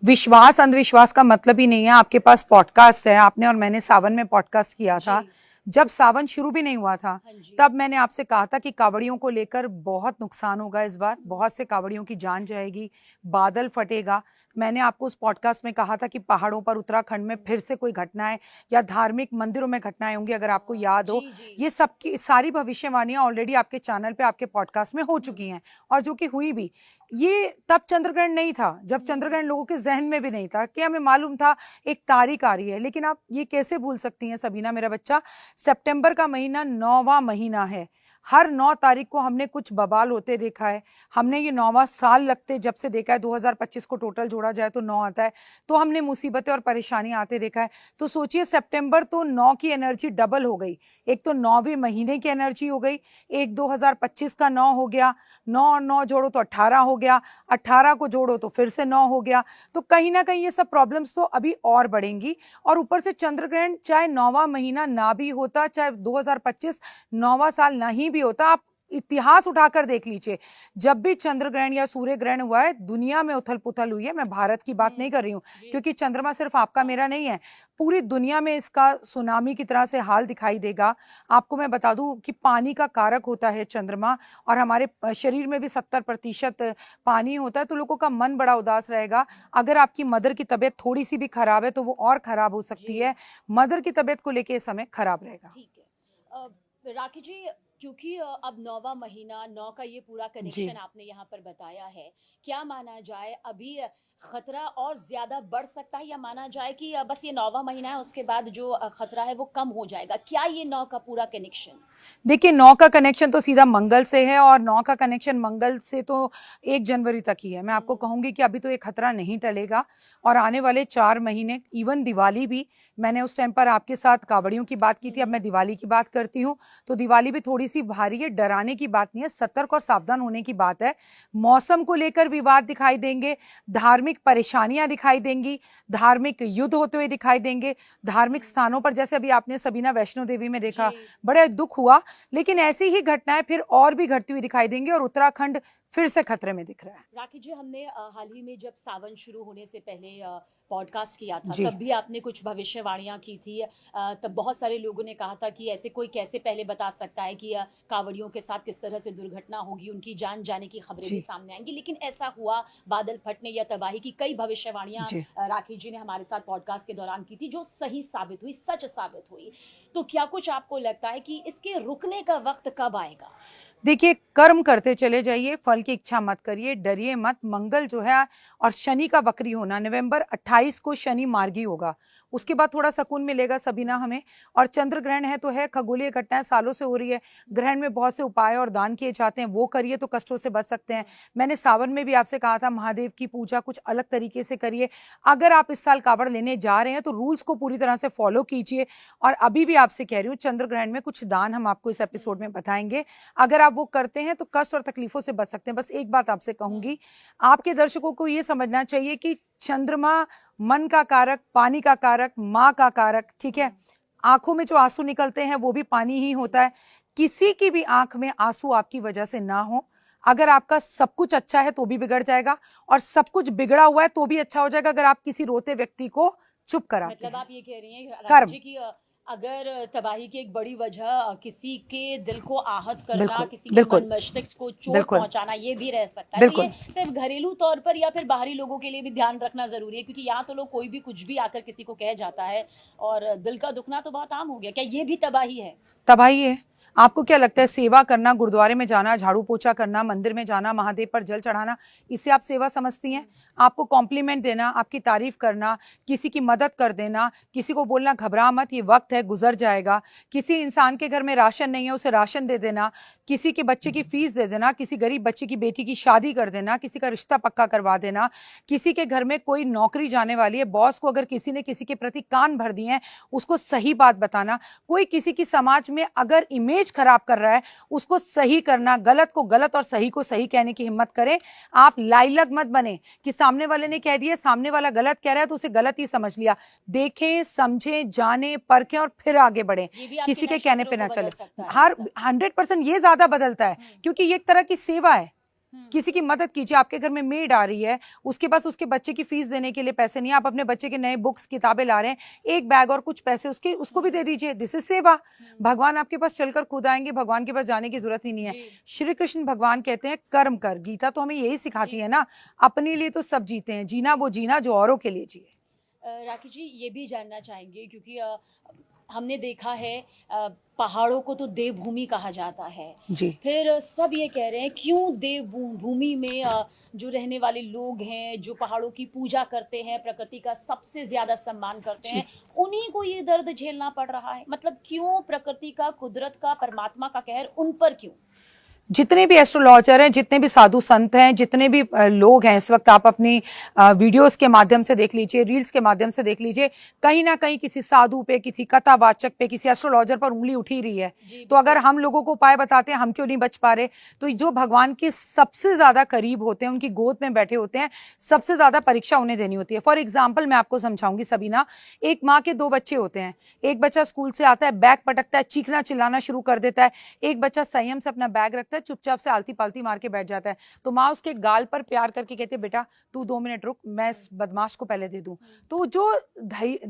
विश्वास अंधविश्वास का मतलब ही नहीं है। आपके पास पॉडकास्ट है, आपने और मैंने सावन में पॉडकास्ट किया था, जब सावन शुरू भी नहीं हुआ था तब मैंने आपसे कहा था कि कावड़ियों को लेकर बहुत नुकसान होगा इस बार, बहुत से कावड़ियों की जान जाएगी, बादल फटेगा। मैंने आपको उस पॉडकास्ट में कहा था कि पहाड़ों पर उत्तराखंड में फिर से कोई घटनाएं या धार्मिक मंदिरों में घटनाएं होंगी, अगर आपको याद हो। ये सब की सारी भविष्यवाणियां ऑलरेडी आपके चैनल पे, आपके पॉडकास्ट में हो चुकी हैं, और जो कि हुई भी। ये तब चंद्रग्रहण नहीं था जब चंद्रग्रहण लोगों के जहन में भी नहीं था, कि हमें मालूम था एक तारीख आ रही है। लेकिन आप ये कैसे भूल सकती हैं सबीना मेरा बच्चा, सितंबर का महीना 9वां महीना है। हर 9 तारीख को हमने कुछ बवाल होते देखा है। हमने ये 9वां साल लगते जब से देखा है, 2025 को टोटल जोड़ा जाए तो 9 आता है, तो हमने मुसीबतें और परेशानियां आते देखा है। तो सोचिए, सितंबर तो 9 की एनर्जी डबल हो गई। एक तो 9वें महीने की एनर्जी हो गई, एक 2025 का 9 हो गया, 9 और 9 जोड़ो तो 18 हो गया, 18 को जोड़ो तो फिर से 9 हो गया। तो कहीं ना कहीं ये सब प्रॉब्लम्स तो अभी और बढ़ेंगी। और ऊपर से चंद्रग्रहण चाहे 9वां महीना ना भी होता, चाहे 2025 9वां साल नहीं भी होता, आप इतिहास उठाकर देख लीजिए, जब भी चंद्र ग्रहण या सूर्य ग्रहण हुआ है दुनिया में उथल पुथल हुई है। मैं भारत की बात नहीं कर रही हूँ, क्योंकि चंद्रमा सिर्फ आपका मेरा नहीं है, पूरी दुनिया में इसका सुनामी की तरह से हाल दिखाई देगा। आपको मैं बता दूं कि पानी का कारक होता है चंद्रमा, और हमारे शरीर में भी 70% पानी होता है, तो लोगों का मन बड़ा उदास रहेगा। अगर आपकी मदर की तबीयत थोड़ी सी भी खराब है तो वो और खराब हो सकती है। मदर की तबीयत को लेके इस समय खराब रहेगा। ठीक है। राखी जी, क्योंकि अब 9वां महीना, 9 का ये पूरा जी। कनेक्शन आपने यहाँ पर बताया है, क्या माना जाए अभी खतरा और ज्यादा बढ़ सकता है, या माना जाए कि बस ये 9वां महीना है, उसके बाद जो खतरा है वो कम हो जाएगा? क्या ये 9 का पूरा कनेक्शन? देखिए, 9 का कनेक्शन तो सीधा मंगल से है, और 9 का कनेक्शन मंगल से तो 1 जनवरी तक ही है। मैं आपको कहूंगी कि अभी तो ये खतरा नहीं टलेगा, और आने वाले 4 महीने, इवन दिवाली भी, मैंने उस टाइम पर आपके साथ कावड़ियों की बात की थी, अब मैं दिवाली की बात करती हूँ, तो दिवाली भी थोड़ी सी भारी है। डराने की बात नहीं है, सतर्क और सावधान होने की बात है। मौसम को लेकर विवाद दिखाई देंगे, धार्मिक परेशानियां दिखाई देंगी, धार्मिक युद्ध होते हुए दिखाई देंगे, धार्मिक स्थानों पर, जैसे अभी आपने सबीना वैष्णो देवी में देखा, जी। बड़ा दुख हुआ। लेकिन ऐसी ही घटनाएं फिर और भी घटती हुई दिखाई देंगी, और उत्तराखंड फिर से खतरे में दिख रहा है। राखी जी, हमने हाल ही में जब सावन शुरू होने से पहले पॉडकास्ट किया था, जी। तब भी आपने कुछ भविष्यवाणियां की थी। तब बहुत सारे लोगों ने कहा था कि ऐसे कोई कैसे पहले बता सकता है कि कांवड़ियों के साथ किस तरह से दुर्घटना होगी, उनकी जान जाने की खबरें भी जी। सामने आएंगी। लेकिन ऐसा हुआ, बादल फटने या तबाही की कई भविष्यवाणियां जी। राखी जी ने हमारे साथ पॉडकास्ट के दौरान की थी, जो सही साबित हुई, सच साबित हुई। तो क्या कुछ आपको लगता है कि इसके रुकने का वक्त कब आएगा? देखिए, कर्म करते चले जाइए, फल की इच्छा मत करिए, डरिए मत। मंगल जो है और शनि का वक्री होना, नवंबर 28 को शनि मार्गी होगा, उसके बाद थोड़ा सुकून मिलेगा सबीना हमें। और चंद्र ग्रहण है तो है, खगोलीय घटनाएं सालों से हो रही है, ग्रहण में बहुत से उपाय और दान किए जाते हैं, वो करिए तो कष्टों से बच सकते हैं। मैंने सावन में भी आपसे कहा था, महादेव की पूजा कुछ अलग तरीके से करिए। अगर आप इस साल कावड़ लेने जा रहे हैं तो रूल्स को पूरी तरह से फॉलो कीजिए। और अभी भी आपसे कह रही हूँ, चंद्र ग्रहण में कुछ दान हम आपको इस एपिसोड में बताएंगे, अगर आप वो करते हैं तो कष्ट और तकलीफों से बच सकते हैं। बस एक बात आपसे कहूंगी, आपके दर्शकों को ये समझना चाहिए कि चंद्रमा मन का कारक, पानी का कारक, माँ का कारक, ठीक है। आंखों में जो आंसू निकलते हैं वो भी पानी ही होता है। किसी की भी आंख में आंसू आपकी वजह से ना हो। अगर आपका सब कुछ अच्छा है तो भी बिगड़ जाएगा, और सब कुछ बिगड़ा हुआ है तो भी अच्छा हो जाएगा, अगर आप किसी रोते व्यक्ति को चुप कराते मतलब हैं। आप ये कह रही हैं राखी कर्म। जी की अगर तबाही की एक बड़ी वजह किसी के दिल को आहत करना, बिल्कुल, किसी के बिल्कुल, मन मस्तिष्क को चोट बिल्कुल, पहुंचाना, ये भी रह सकता है। तो बिल्कुल। ये सिर्फ घरेलू तौर पर या फिर बाहरी लोगों के लिए भी ध्यान रखना जरूरी है, क्योंकि यहाँ तो लोग कोई भी कुछ भी आकर किसी को कह जाता है, और दिल का दुखना तो बहुत आम हो गया। क्या ये भी तबाही है? तबाही है। आपको क्या लगता है, सेवा करना, गुरुद्वारे में जाना, झाड़ू पोछा करना, मंदिर में जाना, महादेव पर जल चढ़ाना, इसे आप सेवा समझती हैं? आपको कॉम्प्लीमेंट देना, आपकी तारीफ करना, किसी की मदद कर देना, किसी को बोलना घबरा मत, ये वक्त है, गुजर जाएगा, किसी इंसान के घर में राशन नहीं है उसे राशन दे देना, किसी के बच्चे की फीस दे देना, किसी गरीब बच्चे की बेटी की शादी कर देना, किसी का रिश्ता पक्का करवा देना, किसी के घर में कोई नौकरी जाने वाली है, बॉस को अगर किसी ने किसी के प्रति कान भर दिए हैं उसको सही बात बताना, कोई किसी की समाज में अगर इमेज खराब कर रहा है उसको सही करना, गलत को गलत और सही को सही कहने की हिम्मत करें। आप लाइलग मत बने कि सामने वाले ने कह दिया, सामने वाला गलत कह रहा है तो उसे गलत ही समझ लिया। देखें, समझें, जानें, परखें और फिर आगे बढ़ें, ये भी आपके किसी के कहने पे नक्षत्रों ना को चले। बदल सकता है हर मतलब। 100% ये ज्यादा बदलता है, क्योंकि ये एक तरह की सेवा है। हम्म। किसी की मदद कीजिए। आपके घर में मेड आ रही है, उसके पास उसके बच्चे की फीस देने के लिए पैसे नहीं है, आप अपने बच्चे के नए बुक्स किताबें ला रहे हैं, एक बैग और कुछ पैसे उसको भी दे दीजिए, दिस इज सेवा। भगवान आपके पास चलकर खुद आएंगे, भगवान के पास जाने की जरूरत ही नहीं है। जी। श्री कृष्ण भगवान कहते हैं कर्म कर, गीता तो हमें यही सिखाती है ना, अपने लिए तो सब जीते हैं, जीना वो जीना जो औरों के लिए जिए। राखी जी, ये भी जानना चाहेंगे, क्योंकि हमने देखा है पहाड़ों को तो देवभूमि कहा जाता है। जी। फिर सब ये कह रहे हैं, क्यों देवभूमि में जो रहने वाले लोग हैं, जो पहाड़ों की पूजा करते हैं, प्रकृति का सबसे ज्यादा सम्मान करते हैं, उन्हीं को ये दर्द झेलना पड़ रहा है? मतलब क्यों प्रकृति का, कुदरत का, परमात्मा का कहर उन पर क्यों? जितने भी एस्ट्रोलॉजर हैं, जितने भी साधु संत हैं, जितने भी लोग हैं, इस वक्त आप अपनी वीडियोस के माध्यम से देख लीजिए, रील्स के माध्यम से देख लीजिए, कहीं ना कहीं किसी साधु पे, किसी कथावाचक पे, किसी एस्ट्रोलॉजर पर उंगली उठी रही है। तो अगर हम लोगों को उपाय बताते हैं, हम क्यों नहीं बच पा रहे? तो जो भगवान के सबसे ज्यादा करीब होते हैं, उनकी गोद में बैठे होते हैं, सबसे ज्यादा परीक्षा उन्हें देनी होती है। फॉर एग्जाम्पल मैं आपको समझाऊंगी सबीना, एक माँ के 2 बच्चे होते हैं, एक बच्चा स्कूल से आता है, बैग पटकता है, चीखना चिल्लाना शुरू कर देता है, एक बच्चा संयम से अपना बैग रखता है, चुपचाप से आलती पालती मार के बैठ जाता है, तो माँ उसके गाल पर प्यार करके कहती है बेटा तू 2 मिनट रुक, मैं इस बदमाश को पहले दे दूं। तो जो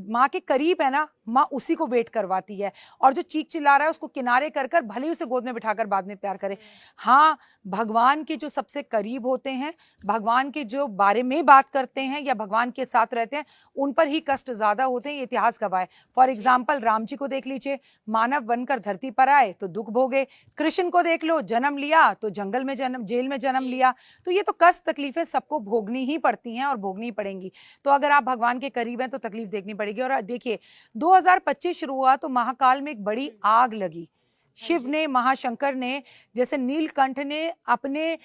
माँ के करीब है ना, माँ उसी को वेट करवाती है, और जो चीख चिल्ला रहा है उसको किनारे कर कर भले ही उसे गोद में बिठाकर बाद में प्यार करे। हाँ, भगवान के जो सबसे करीब होते हैं, भगवान के जो बारे में बात करते हैं या भगवान के साथ रहते हैं, उन पर ही कष्ट ज्यादा होते हैं, ये इतिहास गवाह है। फॉर एग्जाम्पल राम जी को देख लीजिए, मानव बनकर धरती पर आए तो दुख भोगे। कृष्ण को देख लो, जन्म लिया तो जंगल में जन्म, जेल में जन्म लिया। तो ये तो कष्ट तकलीफें सबको भोगनी ही पड़ती हैं और भोगनी ही पड़ेंगी। तो अगर आप भगवान के करीब हैं तो तकलीफ देखनी पड़ेगी। और देखिए 2025 शुरू हुआ तो महाकाल में एक बड़ी आग लगी। शिव ने, महाशंकर ने, जैसे नीलकंठ ने अपने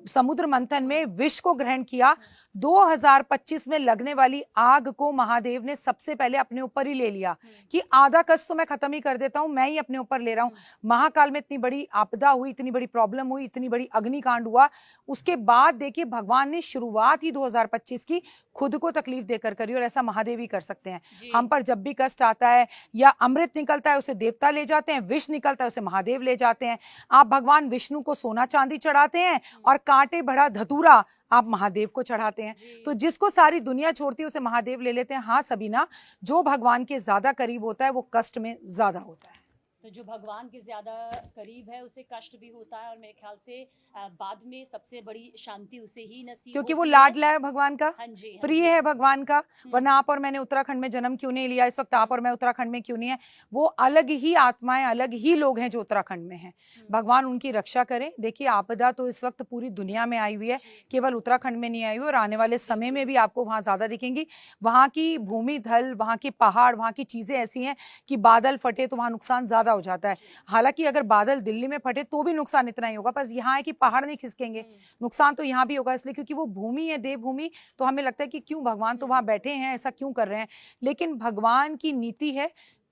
समुद्र मंथन में विष को ग्रहण किया, 2025 में लगने वाली आग को महादेव ने सबसे पहले अपने ऊपर ही ले लिया कि आधा कष्ट तो मैं खत्म ही कर देता हूं, मैं ही अपने ऊपर ले रहा हूं। महाकाल में इतनी बड़ी आपदा हुई, इतनी बड़ी प्रॉब्लम हुई, इतनी बड़ी अग्निकांड हुआ, उसके बाद देखिए भगवान ने शुरुआत ही 2025 की खुद को तकलीफ देकर करी, और ऐसा महादेव ही कर सकते हैं। हम पर जब भी कष्ट आता है या अमृत निकलता है उसे देवता ले जाते हैं, विष निकलता है उसे महादेव ले जाते हैं। आप भगवान विष्णु को सोना चांदी चढ़ाते हैं और कांटे भरा धतूरा आप महादेव को चढ़ाते हैं। तो जिसको सारी दुनिया छोड़ती है उसे महादेव ले लेते हैं। हाँ सबीना, जो भगवान के ज्यादा करीब होता है वो कष्ट में ज्यादा होता है। तो जो भगवान के ज्यादा करीब है उसे कष्ट भी होता है, और मेरे ख्याल से बाद में सबसे बड़ी शांति उसे ही नसीब क्योंकि वो होती लाडला है भगवान का, हाँ जी, हाँ प्रिय जी। है भगवान का। वरना आप और मैंने उत्तराखंड में जन्म क्यों नहीं लिया, इस वक्त आप और मैं उत्तराखंड में क्यों नहीं है? वो अलग ही आत्माएं, अलग ही लोग हैं जो उत्तराखंड में हैं। भगवान उनकी रक्षा करें। देखिए आपदा तो इस वक्त पूरी दुनिया में आई हुई है, केवल उत्तराखंड में नहीं आई हुई, और आने वाले समय में भी आपको वहां ज्यादा दिखेंगी। वहां की भूमि धल, वहां के पहाड़, वहां की चीजें ऐसी हैं कि बादल फटे तो वहां नुकसान ज्यादा हो जाता है। हालांकि अगर बादल दिल्ली में फटे तो भी नुकसान इतना ही होगा, पर यहाँ है कि पहाड़ नहीं खिसकेंगे, नुकसान तो यहाँ भी होगा। इसलिए क्योंकि वो भूमि है, देवभूमि, तो हमें लगता है कि क्यों भगवान तो वहां बैठे हैं, ऐसा क्यों कर रहे हैं। लेकिन भगवान की नीति है,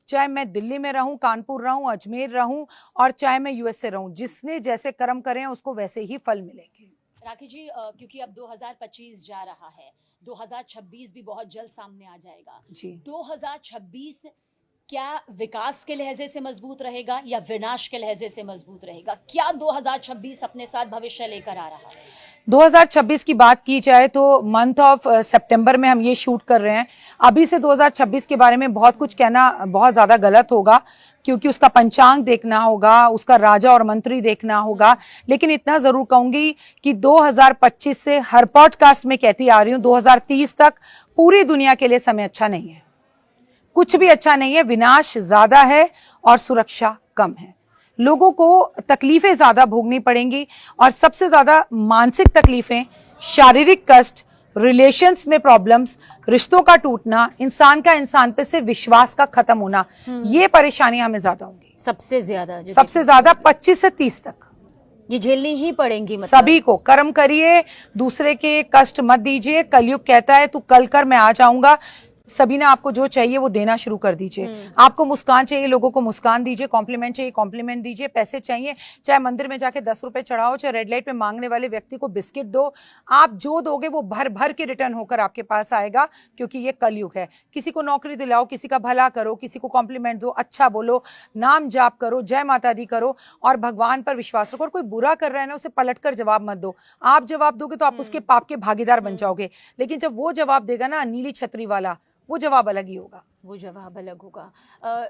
चाहे मैं दिल्ली में रहूं, कानपुर रहूं, अजमेर रहूं, और चाहे मैं यूएस से रहूं, जिसने जैसे कर्म करे हैं उसको वैसे ही फल मिलेंगे। राखी जी, क्योंकि अब 2025 जा रहा है, 2026 भी बहुत जल्द सामने आ जाएगा जी। 2026 क्या विकास के लहजे से मजबूत रहेगा या विनाश के लहजे से मजबूत रहेगा? क्या 2026 अपने साथ भविष्य लेकर आ रहा है? 2026 की बात की जाए तो मंथ ऑफ सितंबर में हम ये शूट कर रहे हैं। अभी से 2026 के बारे में बहुत कुछ कहना बहुत ज्यादा गलत होगा, क्योंकि उसका पंचांग देखना होगा, उसका राजा और मंत्री देखना होगा। लेकिन इतना जरूर कहूंगी कि 2025 से हर पॉडकास्ट में कहती आ रही हूं, 2030 तक पूरी दुनिया के लिए समय अच्छा नहीं है, कुछ भी अच्छा नहीं है। विनाश ज्यादा है और सुरक्षा कम है। लोगों को तकलीफें ज्यादा भोगनी पड़ेंगी, और सबसे ज्यादा मानसिक तकलीफें, शारीरिक कष्ट, रिलेशंस में प्रॉब्लम्स, रिश्तों का टूटना, इंसान का इंसान पे से विश्वास का खत्म होना, ये परेशानियां हमें ज्यादा होंगी। सबसे ज्यादा सबसे ज्यादा 25 से 30 तक ये झेलनी ही पड़ेंगी। मतलब सभी को। कर्म करिए, दूसरे के कष्ट मत दीजिए। कलयुग कहता है तू कल कर, मैं आ जाऊंगा। सबीना, आपको जो चाहिए वो देना शुरू कर दीजिए। आपको मुस्कान चाहिए, लोगों को मुस्कान दीजिए। कॉम्प्लीमेंट चाहिए, कॉम्प्लीमेंट दीजिए। पैसे चाहिए, चाहे मंदिर में जाके 10 रुपए चढ़ाओ, चाहे रेड लाइट पे मांगने वाले व्यक्ति को बिस्किट दो। आप जो दोगे वो भर भर के रिटर्न होकर आपके पास आएगा, क्योंकि ये कलयुग है। किसी को नौकरी दिलाओ, किसी का भला करो, किसी को कॉम्प्लीमेंट दो, अच्छा बोलो, नाम जाप करो, जय माता दी करो, और भगवान पर विश्वास रखो। और कोई बुरा कर रहा है ना, उसे पलटकर जवाब मत दो। आप जवाब दोगे तो आप उसके पाप के भागीदार बन जाओगे। लेकिन जब वो जवाब देगा ना, नीली छतरी वाला, वो जवाब अलग ही होगा। वो जवाब अलग होगा।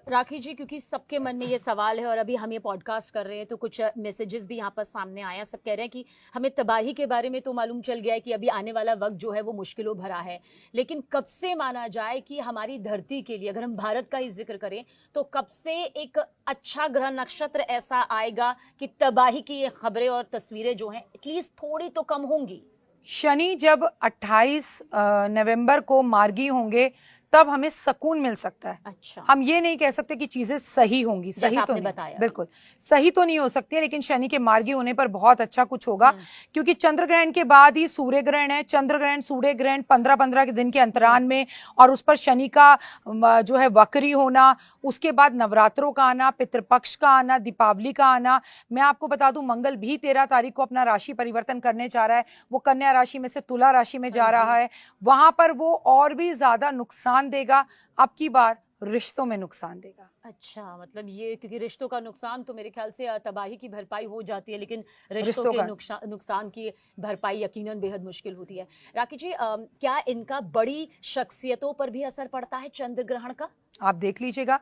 राखी जी, क्योंकि सबके मन में ये सवाल है, और अभी हम ये पॉडकास्ट कर रहे हैं तो कुछ मैसेजेस भी यहाँ पर सामने आया। सब कह रहे हैं कि हमें तबाही के बारे में तो मालूम चल गया है कि अभी आने वाला वक्त जो है वो मुश्किलों भरा है, लेकिन कब से माना जाए कि हमारी धरती के लिए, अगर हम भारत का ही जिक्र करें, तो कब से एक अच्छा ग्रह नक्षत्र ऐसा आएगा कि तबाही की ये खबरें और तस्वीरें जो हैं एटलीस्ट थोड़ी तो कम होंगी? शनि जब 28 नवंबर को मार्गी होंगे तब हमें सुकून मिल सकता है। अच्छा, हम ये नहीं कह सकते कि चीजें सही होंगी, सही तो नहीं, बताया बिल्कुल सही तो नहीं हो सकती है, लेकिन शनि के मार्गी होने पर बहुत अच्छा कुछ होगा। क्योंकि चंद्र ग्रहण के बाद ही सूर्य ग्रहण है। चंद्र ग्रहण, सूर्य ग्रहण 15-15 के दिन के अंतराल में, और उस पर शनि का जो है वक्री होना, उसके बाद नवरात्रों का आना, पितृपक्ष का आना, दीपावली का आना। मैं आपको बता दूं, मंगल भी 13 तारीख को अपना राशि परिवर्तन करने जा रहा है। वो कन्या राशि में से तुला राशि में जा रहा है। वहां पर वो और भी ज्यादा नुकसान देगा। अब की बार रिश्तों में नुकसान देगा। अच्छा, मतलब ये क्योंकि रिश्तों का नुकसान तो मेरे ख्याल से तबाही की भरपाई हो जाती है, लेकिन रिश्तों रिश्तों के का नुकसान की भरपाई यकीनन बेहद मुश्किल होती है। राखी जी, क्या इनका बड़ी शख्सियतों पर भी असर पड़ता है चंद्र ग्रहण का? आप देख लीजिएगा,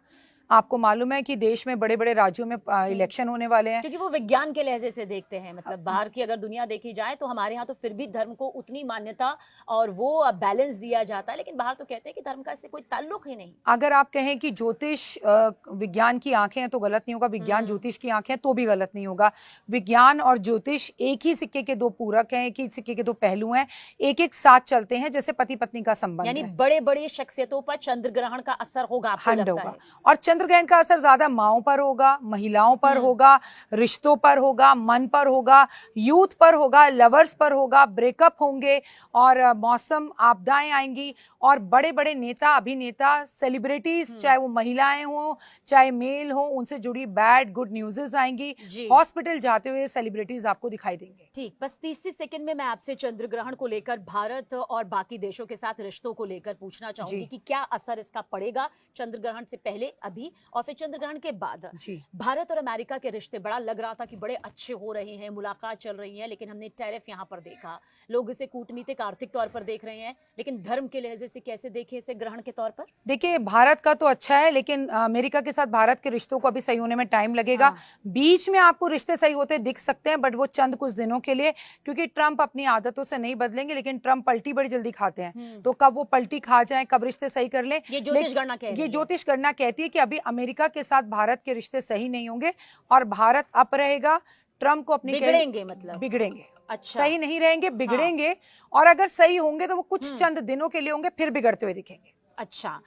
आपको मालूम है कि देश में बड़े-बड़े राज्यों में इलेक्शन होने वाले हैं। क्योंकि वो विज्ञान के लहजे से देखते हैं, मतलब बाहर की अगर दुनिया देखी जाए तो हमारे यहाँ तो फिर भी धर्म को उतनी मान्यता और वो बैलेंस दिया जाता है, लेकिन बाहर तो कहते हैं कि धर्म का इससे कोई ताल्लुक ही नहीं। अगर आप कहें कि ज्योतिष विज्ञान की आंखें हैं तो गलत नहीं होगा, विज्ञान ज्योतिष की आंखें हैं तो भी गलत नहीं होगा। विज्ञान और ज्योतिष एक ही सिक्के के दो पूरक हैं, एक ही सिक्के के दो पहलू हैं, एक-एक साथ चलते हैं जैसे पति-पत्नी का संबंध यानी है। बड़े-बड़े शख्सियतों पर चंद्र ग्रहण का असर होगा, आपको 100 लगता होगा। है? और चंद्र ग्रहण का असर ज्यादा माँओं पर होगा, महिलाओं पर होगा, रिश्तों पर होगा, मन पर होगा, यूथ पर होगा, लवर्स पर होगा, ब्रेकअप होंगे और मौसम आपदाएं आएंगी और बड़े-बड़े नेता, अभिनेता, सेलिब्रिटीज, चाहे वो महिलाएं हों, चाहे मेल हों, उनसे जुड़ी बैड गुड न्यूज़ेस आएंगी। जी। हॉस्पिटल जाते हुए सेलिब्रिटीज आपको दिखाई देंगे। ठीक, बस 30 सेकंड में मैं आपसे चंद्र ग्रहण को लेकर भारत और बाकी देशों के साथ रिश्तों को लेकर पूछना चाहूंगी जी। कि क्या असर इसका पड़ेगा चंद्र ग्रहण से पहले, अभी, और फिर चंद्र ग्रहण के बाद। जी। भारत और अमेरिका के रिश्ते बड़ा लग रहा था कि बड़े अच्छे हो रहे हैं, मुलाकात चल रही है, लेकिन हमने टैरिफ यहाँ पर देखा। लोग इसे कूटनीतिक आर्थिक तौर पर देख रहे हैं, लेकिन धर्म के लहजे से कैसे देखे इसे ग्रहण के तौर पर? देखिए, भारत का तो अच्छा है, लेकिन अमेरिका के साथ भारत के रिश्तों को अभी सही होने में टाइम लगेगा। बीच में आपको रिश्ते सही होते दिख सकते हैं, बट वो चंद कुछ दिनों के लिए, क्योंकि ट्रंप अपनी आदतों से नहीं बदलेंगे, लेकिन ट्रंप पलटी बड़ी जल्दी खाते हैं। तो कब वो पलटी खा जाएं, कब रिश्ते सही कर लें, ये ज्योतिष गणना कह रही ये है। ज्योतिष गणना कहती है कि अभी अमेरिका के साथ भारत के रिश्ते सही नहीं होंगे और भारत अप रहेगा। ट्रंप को अपनी बिगड़ेंगे, मतलब बिगड़ेंगे। अच्छा। सही नहीं रहेंगे, बिगड़ेंगे। और अगर सही होंगे तो वो कुछ चंद दिनों के लिए होंगे, फिर बिगड़ते हुए दिखेंगे। अच्छा,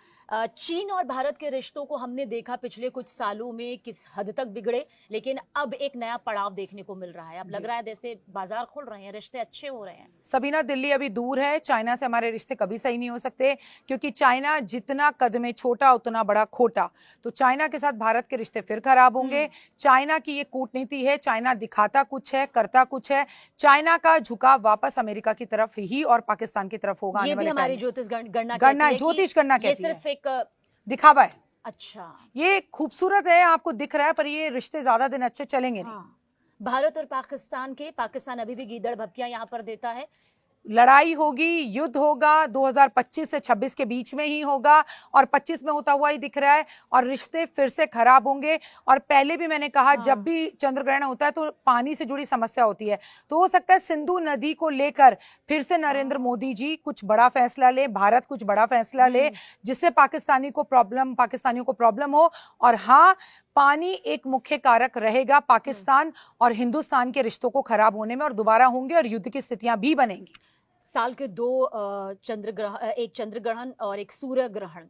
चीन और भारत के रिश्तों को हमने देखा पिछले कुछ सालों में किस हद तक बिगड़े, लेकिन अब एक नया पड़ाव देखने को मिल रहा है। अब लग रहा है जैसे बाजार खुल रहे हैं, रिश्ते अच्छे हो रहे हैं। सबीना, दिल्ली अभी दूर है। चाइना से हमारे रिश्ते कभी सही नहीं हो सकते, क्योंकि चाइना जितना कद में छोटा उतना बड़ा खोटा। तो चाइना के साथ भारत के रिश्ते फिर खराब होंगे। चाइना की ये कूटनीति है, चाइना दिखाता कुछ है, करता कुछ है। चाइना का झुकाव वापस अमेरिका की तरफ ही और पाकिस्तान की तरफ होगा। ये भी हमारी ज्योतिष गणना गणना, कहती है ज्योतिष कि गणना ये कहती है, सिर्फ एक दिखावा है। अच्छा, ये खूबसूरत है, आपको दिख रहा है, पर ये रिश्ते ज्यादा दिन अच्छे चलेंगे नहीं। भारत और पाकिस्तान अभी भी गीदड़ भपकियां यहाँ पर देता है। लड़ाई होगी, युद्ध होगा, 2025 से 26 के बीच में ही होगा और 25 में होता हुआ ही दिख रहा है और रिश्ते फिर से खराब होंगे। और पहले भी मैंने कहा, जब भी चंद्र ग्रहण होता है तो पानी से जुड़ी समस्या होती है, तो हो सकता है सिंधु नदी को लेकर फिर से नरेंद्र मोदी जी कुछ बड़ा फैसला ले, भारत कुछ बड़ा फैसला ले, जिससे पाकिस्तानियों को प्रॉब्लम हो। और हाँ, पानी एक मुख्य कारक रहेगा पाकिस्तान और हिंदुस्तान के रिश्तों को खराब होने में, और दोबारा होंगे और युद्ध की स्थितियां भी बनेंगी। साल के दो एक चंद्र ग्रहण और एक सूर्य ग्रहण,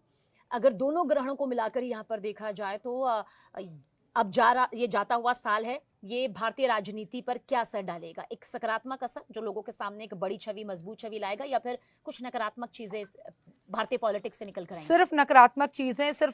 अगर दोनों ग्रहणों को मिलाकर यहाँ पर देखा जाए तो अब ये जाता हुआ साल है, ये भारतीय राजनीति पर क्या असर डालेगा? एक सकारात्मक असर जो लोगों के सामने एक बड़ी छवि, मजबूत छवि लाएगा, या फिर कुछ नकारात्मक चीजें भारतीय पॉलिटिक्स से निकल कर आएंगी? सिर्फ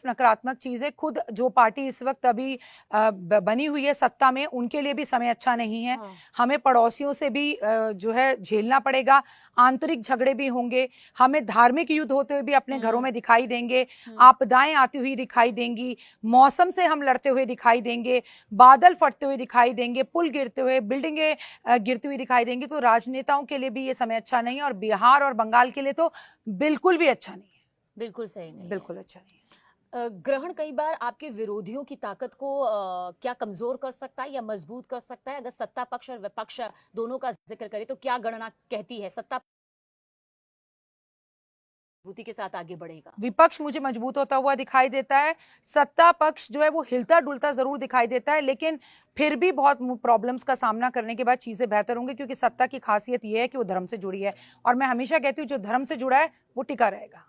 नकारात्मक चीजें। खुद जो पार्टी इस वक्त अभी बनी हुई है सत्ता में, उनके लिए भी समय अच्छा नहीं है। हमें पड़ोसियों से भी जो है झेलना पड़ेगा, आंतरिक झगड़े भी होंगे, हमें धार्मिक युद्ध होते हुए भी अपने घरों में दिखाई देंगे, आपदाएं आती हुई दिखाई देंगी, मौसम से हम लड़ते हुए दिखाई देंगे, बादल फटते हुए दिखाई देंगे, पुल गिरते हुए, बिल्डिंगें गिरती हुई दिखाई देंगी। तो राजनेताओं के लिए भी ये समय अच्छा नहीं है और बिहार और बंगाल के लिए तो बिल्कुल भी अच्छा नहीं है। बिल्कुल सही नहीं, बिल्कुल अच्छा नहीं है। ग्रहण कई बार आपके विरोधियों की ताकत को क्या कमजोर कर सकता है या मजबूत कर सकता है? अगर सत्ता पक्ष और विपक्ष दोनों का जिक्र करें तो क्या गणना कहती है, सत्ता मजबूती के साथ आगे बढ़ेगा? विपक्ष मुझे मजबूत होता हुआ दिखाई देता है, सत्ता पक्ष जो है वो हिलता डुलता जरूर दिखाई देता है, लेकिन फिर भी बहुत प्रॉब्लम्स का सामना करने के बाद चीजें बेहतर होंगी, क्योंकि सत्ता की खासियत यह है कि वो धर्म से जुड़ी है और मैं हमेशा कहती हूँ जो धर्म से जुड़ा है वो टिका रहेगा।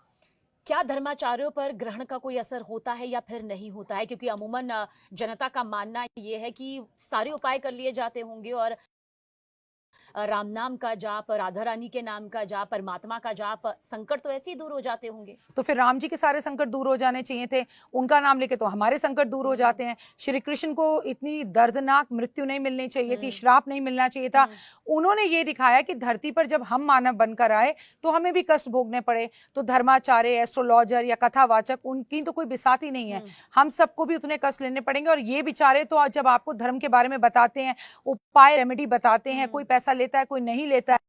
क्या धर्माचार्यों पर ग्रहण का कोई असर होता है या फिर नहीं होता है? क्योंकि अमूमन जनता का मानना यह है कि सारे उपाय कर लिए जाते होंगे और राम नाम का जाप, राधा रानी के नाम का जाप, परमात्मा का जाप, संकट तो ऐसे ही दूर हो जाते होंगे। तो फिर राम जी के सारे संकट दूर हो जाने चाहिए थे, उनका नाम लेके तो हमारे संकट दूर हो जाते हैं। श्री कृष्ण को इतनी दर्दनाक मृत्यु नहीं मिलनी चाहिए थी, श्राप नहीं मिलना चाहिए था। उन्होंने ये दिखाया कि धरती पर जब हम मानव बनकर आए तो हमें भी कष्ट भोगने पड़े। तो धर्माचार्य, एस्ट्रोलॉजर या कथावाचक, उनकी तो कोई बिसात ही नहीं है, हम सबको भी उतने कष्ट लेने पड़ेंगे। और ये बेचारे तो जब आपको धर्म के बारे में बताते हैं, उपाय रेमेडी बताते हैं, कोई पैसा लेता है, कोई नहीं लेता है।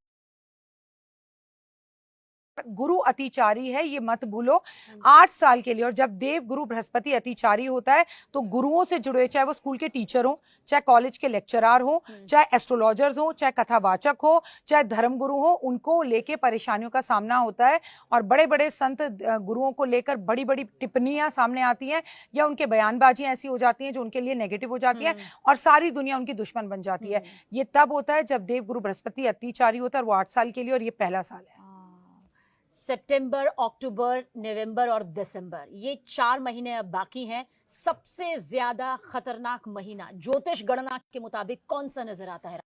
गुरु अतिचारी है, ये मत भूलो, 8 साल के लिए। और जब देव गुरु बृहस्पति अतिचारी होता है तो गुरुओं से जुड़े, चाहे वो स्कूल के टीचर हो, चाहे कॉलेज के लेक्चरर हो, चाहे एस्ट्रोलॉजर्स हो, चाहे कथावाचक हो, चाहे धर्म गुरु हो, उनको लेके परेशानियों का सामना होता है। और बड़े बड़े संत गुरुओं को लेकर बड़ी बड़ी टिप्पणियां सामने आती हैं, या उनके बयानबाजियां ऐसी हो जाती हैं जो उनके लिए नेगेटिव हो जाती है, और सारी दुनिया उनकी दुश्मन बन जाती है। ये तब होता है जब देव गुरु बृहस्पति अतिचारी होता है, और वो 8 साल के लिए, और ये पहला साल है। सितंबर, अक्टूबर, नवंबर और दिसंबर, ये 4 महीने अब बाकी हैं। सबसे ज्यादा खतरनाक महीना ज्योतिष गणना के मुताबिक कौन सा नजर आता है?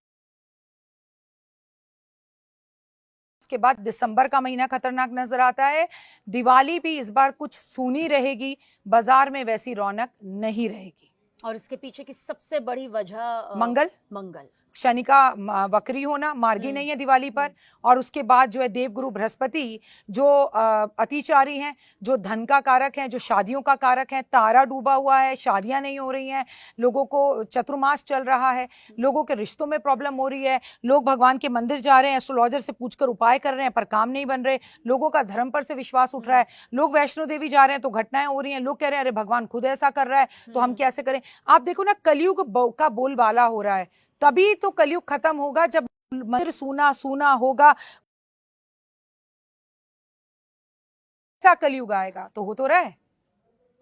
उसके बाद दिसंबर का महीना खतरनाक नजर आता है। दिवाली भी इस बार कुछ सूनी रहेगी, बाजार में वैसी रौनक नहीं रहेगी। और इसके पीछे की सबसे बड़ी वजह मंगल शनि का वक्री होना, मार्गी नहीं है दिवाली पर। और उसके बाद जो है देवगुरु बृहस्पति जो अतिचारी हैं, जो धन का कारक है, जो शादियों का कारक है, तारा डूबा हुआ है, शादियां नहीं हो रही हैं, लोगों को चतुर्मास चल रहा है, लोगों के रिश्तों में प्रॉब्लम हो रही है, लोग भगवान के मंदिर जा रहे हैं, एस्ट्रोलॉजर से पूछकर उपाय कर रहे हैं पर काम नहीं बन रहे, लोगों का धर्म पर से विश्वास उठ रहा है, लोग वैष्णो देवी जा रहे हैं तो घटनाएं हो रही हैं, लोग कह रहे हैं अरे भगवान खुद ऐसा कर रहा है तो हम कैसे करें। आप देखो ना, कलयुग का बोलबाला हो रहा है, तभी तो कलयुग खत्म होगा जब मंदिर सूना सूना होगा, ऐसा कलयुग आएगा। तो हो तो रहा है।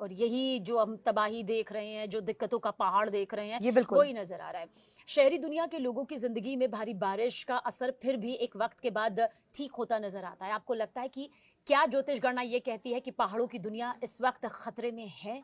और यही जो हम तबाही देख रहे हैं, जो दिक्कतों का पहाड़ देख रहे हैं, ये बिल्कुल वही नजर आ रहा है। शहरी दुनिया के लोगों की जिंदगी में भारी बारिश का असर फिर भी एक वक्त के बाद ठीक होता नजर आता है। आपको लगता है कि क्या ज्योतिष गणना ये कहती है कि पहाड़ों की दुनिया इस वक्त खतरे में है?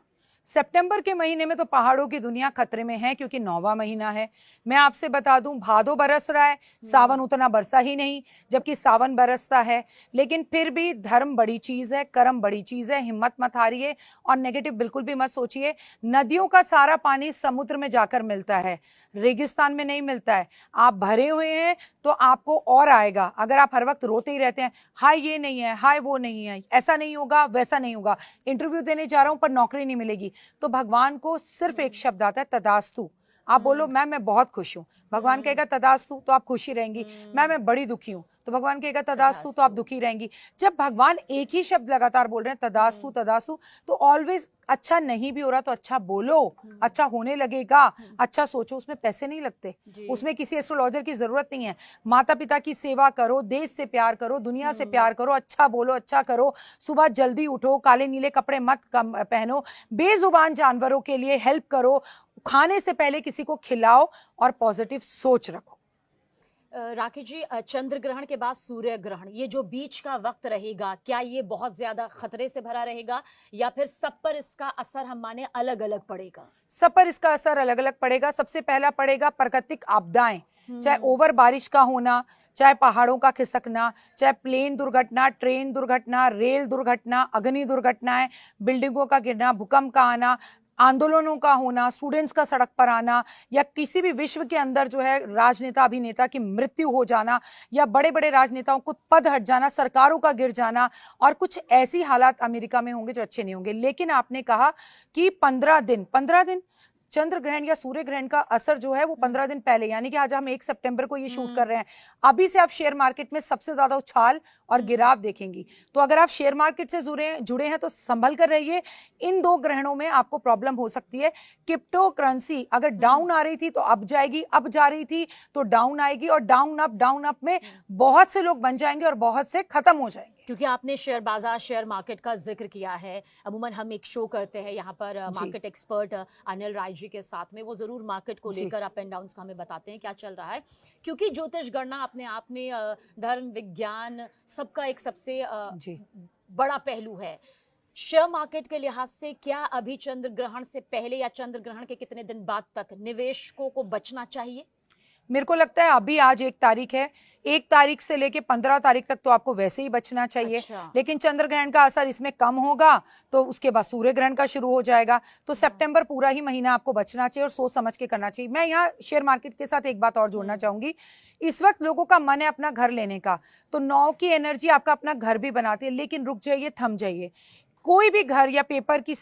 सितंबर के महीने में तो पहाड़ों की दुनिया खतरे में है, क्योंकि 9वां महीना है। मैं आपसे बता दूं, भादो बरस रहा है, सावन उतना बरसा ही नहीं, जबकि सावन बरसता है। लेकिन फिर भी धर्म बड़ी चीज है, कर्म बड़ी चीज है, हिम्मत मत हारिए और नेगेटिव बिल्कुल भी मत सोचिए। नदियों का सारा पानी समुद्र में जाकर मिलता है, रेगिस्तान में नहीं मिलता है। आप भरे हुए हैं तो आपको और आएगा। अगर आप हर वक्त रोते ही रहते हैं, हाय ये नहीं है, हाय वो नहीं है, ऐसा नहीं होगा, वैसा नहीं होगा, इंटरव्यू देने जा रहा हूं पर नौकरी नहीं मिलेगी, तो भगवान को सिर्फ एक शब्द आता है, तदास्तु। आप बोलो मैं बहुत खुश हूं, भगवान कहेगा तदास्तु, तो आप खुशी रहेंगी। मैं बड़ी दुखी हूं, तो भगवान कहेगा तदास्तु, तो आप दुखी रहेंगी। जब भगवान एक ही शब्द लगातार बोल रहे हैं, तदास्तु तदास्तु, तो ऑलवेज अच्छा नहीं भी हो रहा तो अच्छा बोलो, अच्छा होने लगेगा, अच्छा सोचो। उसमें पैसे नहीं लगते, उसमें किसी एस्ट्रोलॉजर की जरूरत नहीं है। माता पिता की सेवा करो, देश से प्यार करो, दुनिया से प्यार करो, अच्छा बोलो, अच्छा करो, सुबह जल्दी उठो, काले नीले कपड़े मत कम पहनो, बेजुबान जानवरों के लिए हेल्प करो, खाने से पहले किसी को खिलाओ और पॉजिटिव सोच रखो। राकेश जी, चंद्र ग्रहण के बाद सूर्य ग्रहण, ये जो बीच का वक्त रहेगा, क्या ये बहुत ज्यादा खतरे से भरा रहेगा या फिर सब पर इसका असर हम माने अलग अलग पड़ेगा? सब पर इसका असर अलग अलग पड़ेगा। सबसे पहला पड़ेगा प्राकृतिक आपदाएं, चाहे ओवर बारिश का होना, चाहे पहाड़ों का खिसकना, चाहे प्लेन दुर्घटना, ट्रेन दुर्घटना, रेल दुर्घटना, अग्नि दुर्घटनाएं, बिल्डिंगों का गिरना, भूकंप का आना, आंदोलनों का होना, स्टूडेंट्स का सड़क पर आना, या किसी भी विश्व के अंदर जो है राजनेता अभिनेता की मृत्यु हो जाना, या बड़े बड़े राजनेताओं को पद हट जाना, सरकारों का गिर जाना, और कुछ ऐसी हालात अमेरिका में होंगे जो अच्छे नहीं होंगे। लेकिन आपने कहा कि 15 दिन चंद्र ग्रहण या सूर्य ग्रहण का असर जो है वो 15 दिन पहले, यानी कि आज हम 1 सितंबर को ये शूट कर रहे हैं, अभी से आप शेयर मार्केट में सबसे ज्यादा उछाल और गिराव देखेंगी। तो अगर आप शेयर मार्केट से जुड़े हैं तो संभल कर रहिए। इन 2 ग्रहणों में आपको प्रॉब्लम हो सकती है। क्रिप्टो करेंसी अगर डाउन आ रही थी तो अब जाएगी, अब जा रही थी तो डाउन आएगी, और डाउन अप में बहुत से लोग बन जाएंगे और बहुत से खत्म हो जाएंगे। क्योंकि आपने शेयर बाजार, शेयर मार्केट का जिक्र किया है, अमूमन हम एक शो करते हैं यहाँ पर मार्केट एक्सपर्ट अनिल राय जी के साथ में, वो जरूर मार्केट को लेकर अप एंड डाउन का हमें बताते हैं क्या चल रहा है। क्योंकि ज्योतिष गणना अपने आप में धर्म विज्ञान सबका एक सबसे बड़ा पहलू है। शेयर मार्केट के लिहाज से क्या अभी चंद्र ग्रहण से पहले या चंद्र ग्रहण के कितने दिन बाद तक निवेशकों को बचना चाहिए? मेरे को लगता है अभी आज 1 तारीख है, 1 तारीख से लेके 15 तारीख तक तो आपको वैसे ही बचना चाहिए। अच्छा। लेकिन चंद्र ग्रहण का असर इसमें कम होगा तो उसके बाद सूर्य ग्रहण का शुरू हो जाएगा। तो सितंबर पूरा ही महीना आपको बचना चाहिए और सोच समझ के करना चाहिए। मैं यहाँ शेयर मार्केट के साथ एक बात और जोड़ना चाहूंगी। इस वक्त लोगों का मन है अपना घर लेने का, तो 9 की एनर्जी आपका अपना घर भी बनाती है, लेकिन रुक जाइए, थम जाइए। कोई भी घर या पेपर की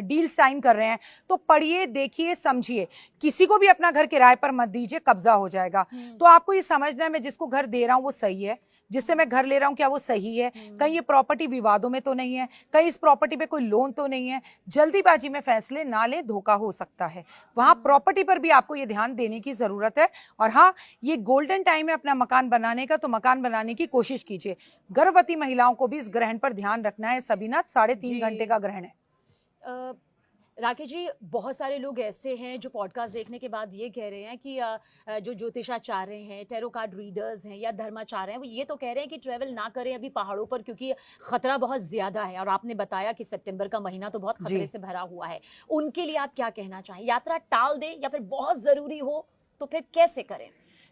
डील साइन कर रहे हैं तो पढ़िए, देखिए, समझिए। किसी को भी अपना घर किराए पर मत दीजिए, कब्जा हो जाएगा। तो आपको ये समझना है मैं जिसको घर दे रहा हूँ वो सही है, जिससे मैं घर ले रहा हूँ क्या वो सही है, कहीं ये प्रॉपर्टी विवादों में तो नहीं है, कहीं इस प्रॉपर्टी पे कोई लोन तो नहीं है। जल्दीबाजी में फैसले ना ले, धोखा हो सकता है। वहां प्रॉपर्टी पर भी आपको ये ध्यान देने की जरूरत है। और हाँ, ये गोल्डन टाइम है अपना मकान बनाने का, तो मकान बनाने की कोशिश कीजिए। गर्भवती महिलाओं को भी इस ग्रहण पर ध्यान रखना है। सबीना, 3.5 घंटे का ग्रहण है। राकेश जी, बहुत सारे लोग ऐसे हैं जो पॉडकास्ट देखने के बाद ये कह रहे हैं कि जो ज्योतिषाचार्य हैं, टैरो कार्ड रीडर्स हैं या धर्माचार्य हैं, वो ये तो कह रहे हैं कि ट्रैवल ना करें अभी पहाड़ों पर, क्योंकि खतरा बहुत ज्यादा है। और आपने बताया कि सितंबर का महीना तो बहुत खतरे से भरा हुआ है। उनके लिए आप क्या कहना चाहें? यात्रा टाल दें या फिर बहुत जरूरी हो तो फिर कैसे करें?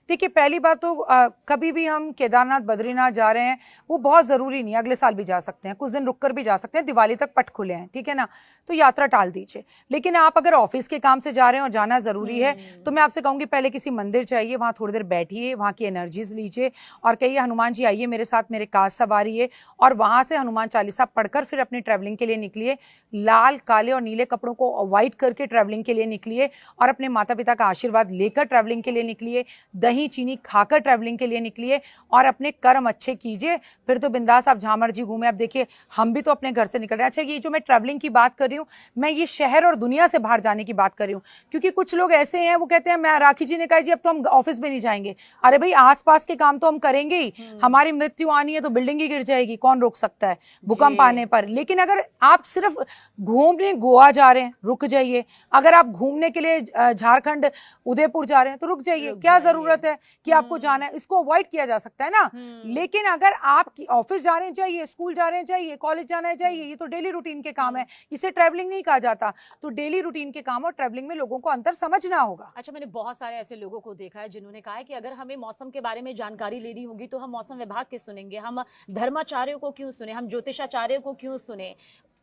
देखिए, पहली बात तो कभी भी हम केदारनाथ, बद्रीनाथ जा रहे हैं वो बहुत जरूरी नहीं, अगले साल भी जा सकते हैं, कुछ दिन रुककर भी जा सकते हैं, दिवाली तक पट खुले हैं, ठीक है ना। तो यात्रा टाल दीजिए। लेकिन आप अगर ऑफिस के काम से जा रहे हैं और जाना जरूरी है तो मैं आपसे कहूंगी पहले किसी मंदिर चाहिए, वहां थोड़ी देर बैठिए, वहां की एनर्जीज लीजिए और कहिए हनुमान जी आइए मेरे साथ, मेरे काज सवारी है। और वहां से हनुमान चालीसा पढ़कर फिर अपनी ट्रैवलिंग के लिए निकलिए। लाल, काले और नीले कपड़ों को अवॉइड करके ट्रैवलिंग के लिए निकलिए और अपने माता पिता का आशीर्वाद लेकर ट्रैवलिंग के लिए निकलिए। दही चीनी खाकर ट्रैवलिंग के लिए निकलिए और अपने कर्म अच्छे कीजिए, फिर तो बिंदास आप जहां मर्जी घूमे। अब देखिए, हम भी तो अपने घर से निकल रहे हैं। अच्छा, ये जो मैं ट्रैवलिंग की बात कर रही हूँ, मैं ये शहर और दुनिया से बाहर जाने की बात कर रही हूँ, क्योंकि कुछ लोग ऐसे हैं वो कहते हैं, मैं राखी जी ने कहा जी अब तो हम ऑफिस में नहीं जाएंगे। अरे भाई, आसपास के काम तो हम करेंगे ही। हमारी मृत्यु आनी है तो बिल्डिंग ही गिर जाएगी, कौन रोक सकता है भूकंप आने पर। लेकिन अगर आप सिर्फ घूमने गोवा जा रहे हैं, रुक जाइए। अगर आप घूमने के लिए झारखंड, उदयपुर जा रहे हैं तो रुक जाइए। क्या जरूरत है कि आपको जाना है? इसको अवॉइड किया जा सकता है ना। लेकिन अगर आप ऑफिस जा रहे हैं जाइए, स्कूल जा रहे हैं जाइए, कॉलेज जाना है जाइए, ये तो डेली रूटीन के काम है, इसे ट्रैवलिंग नहीं कहा जाता। तो डेली रूटीन के काम और ट्रैवलिंग में लोगों को अंतर समझना होगा। अच्छा, मैंने बहुत सारे ऐसे लोगों को देखा है जिन्होंने कहा है कि अगर हमें मौसम के बारे में जानकारी लेनी होगी तो हम मौसम विभाग के सुनेंगे, हम धर्माचार्यों को क्यों सुने, हम ज्योतिषाचार्यों को क्यों सुने?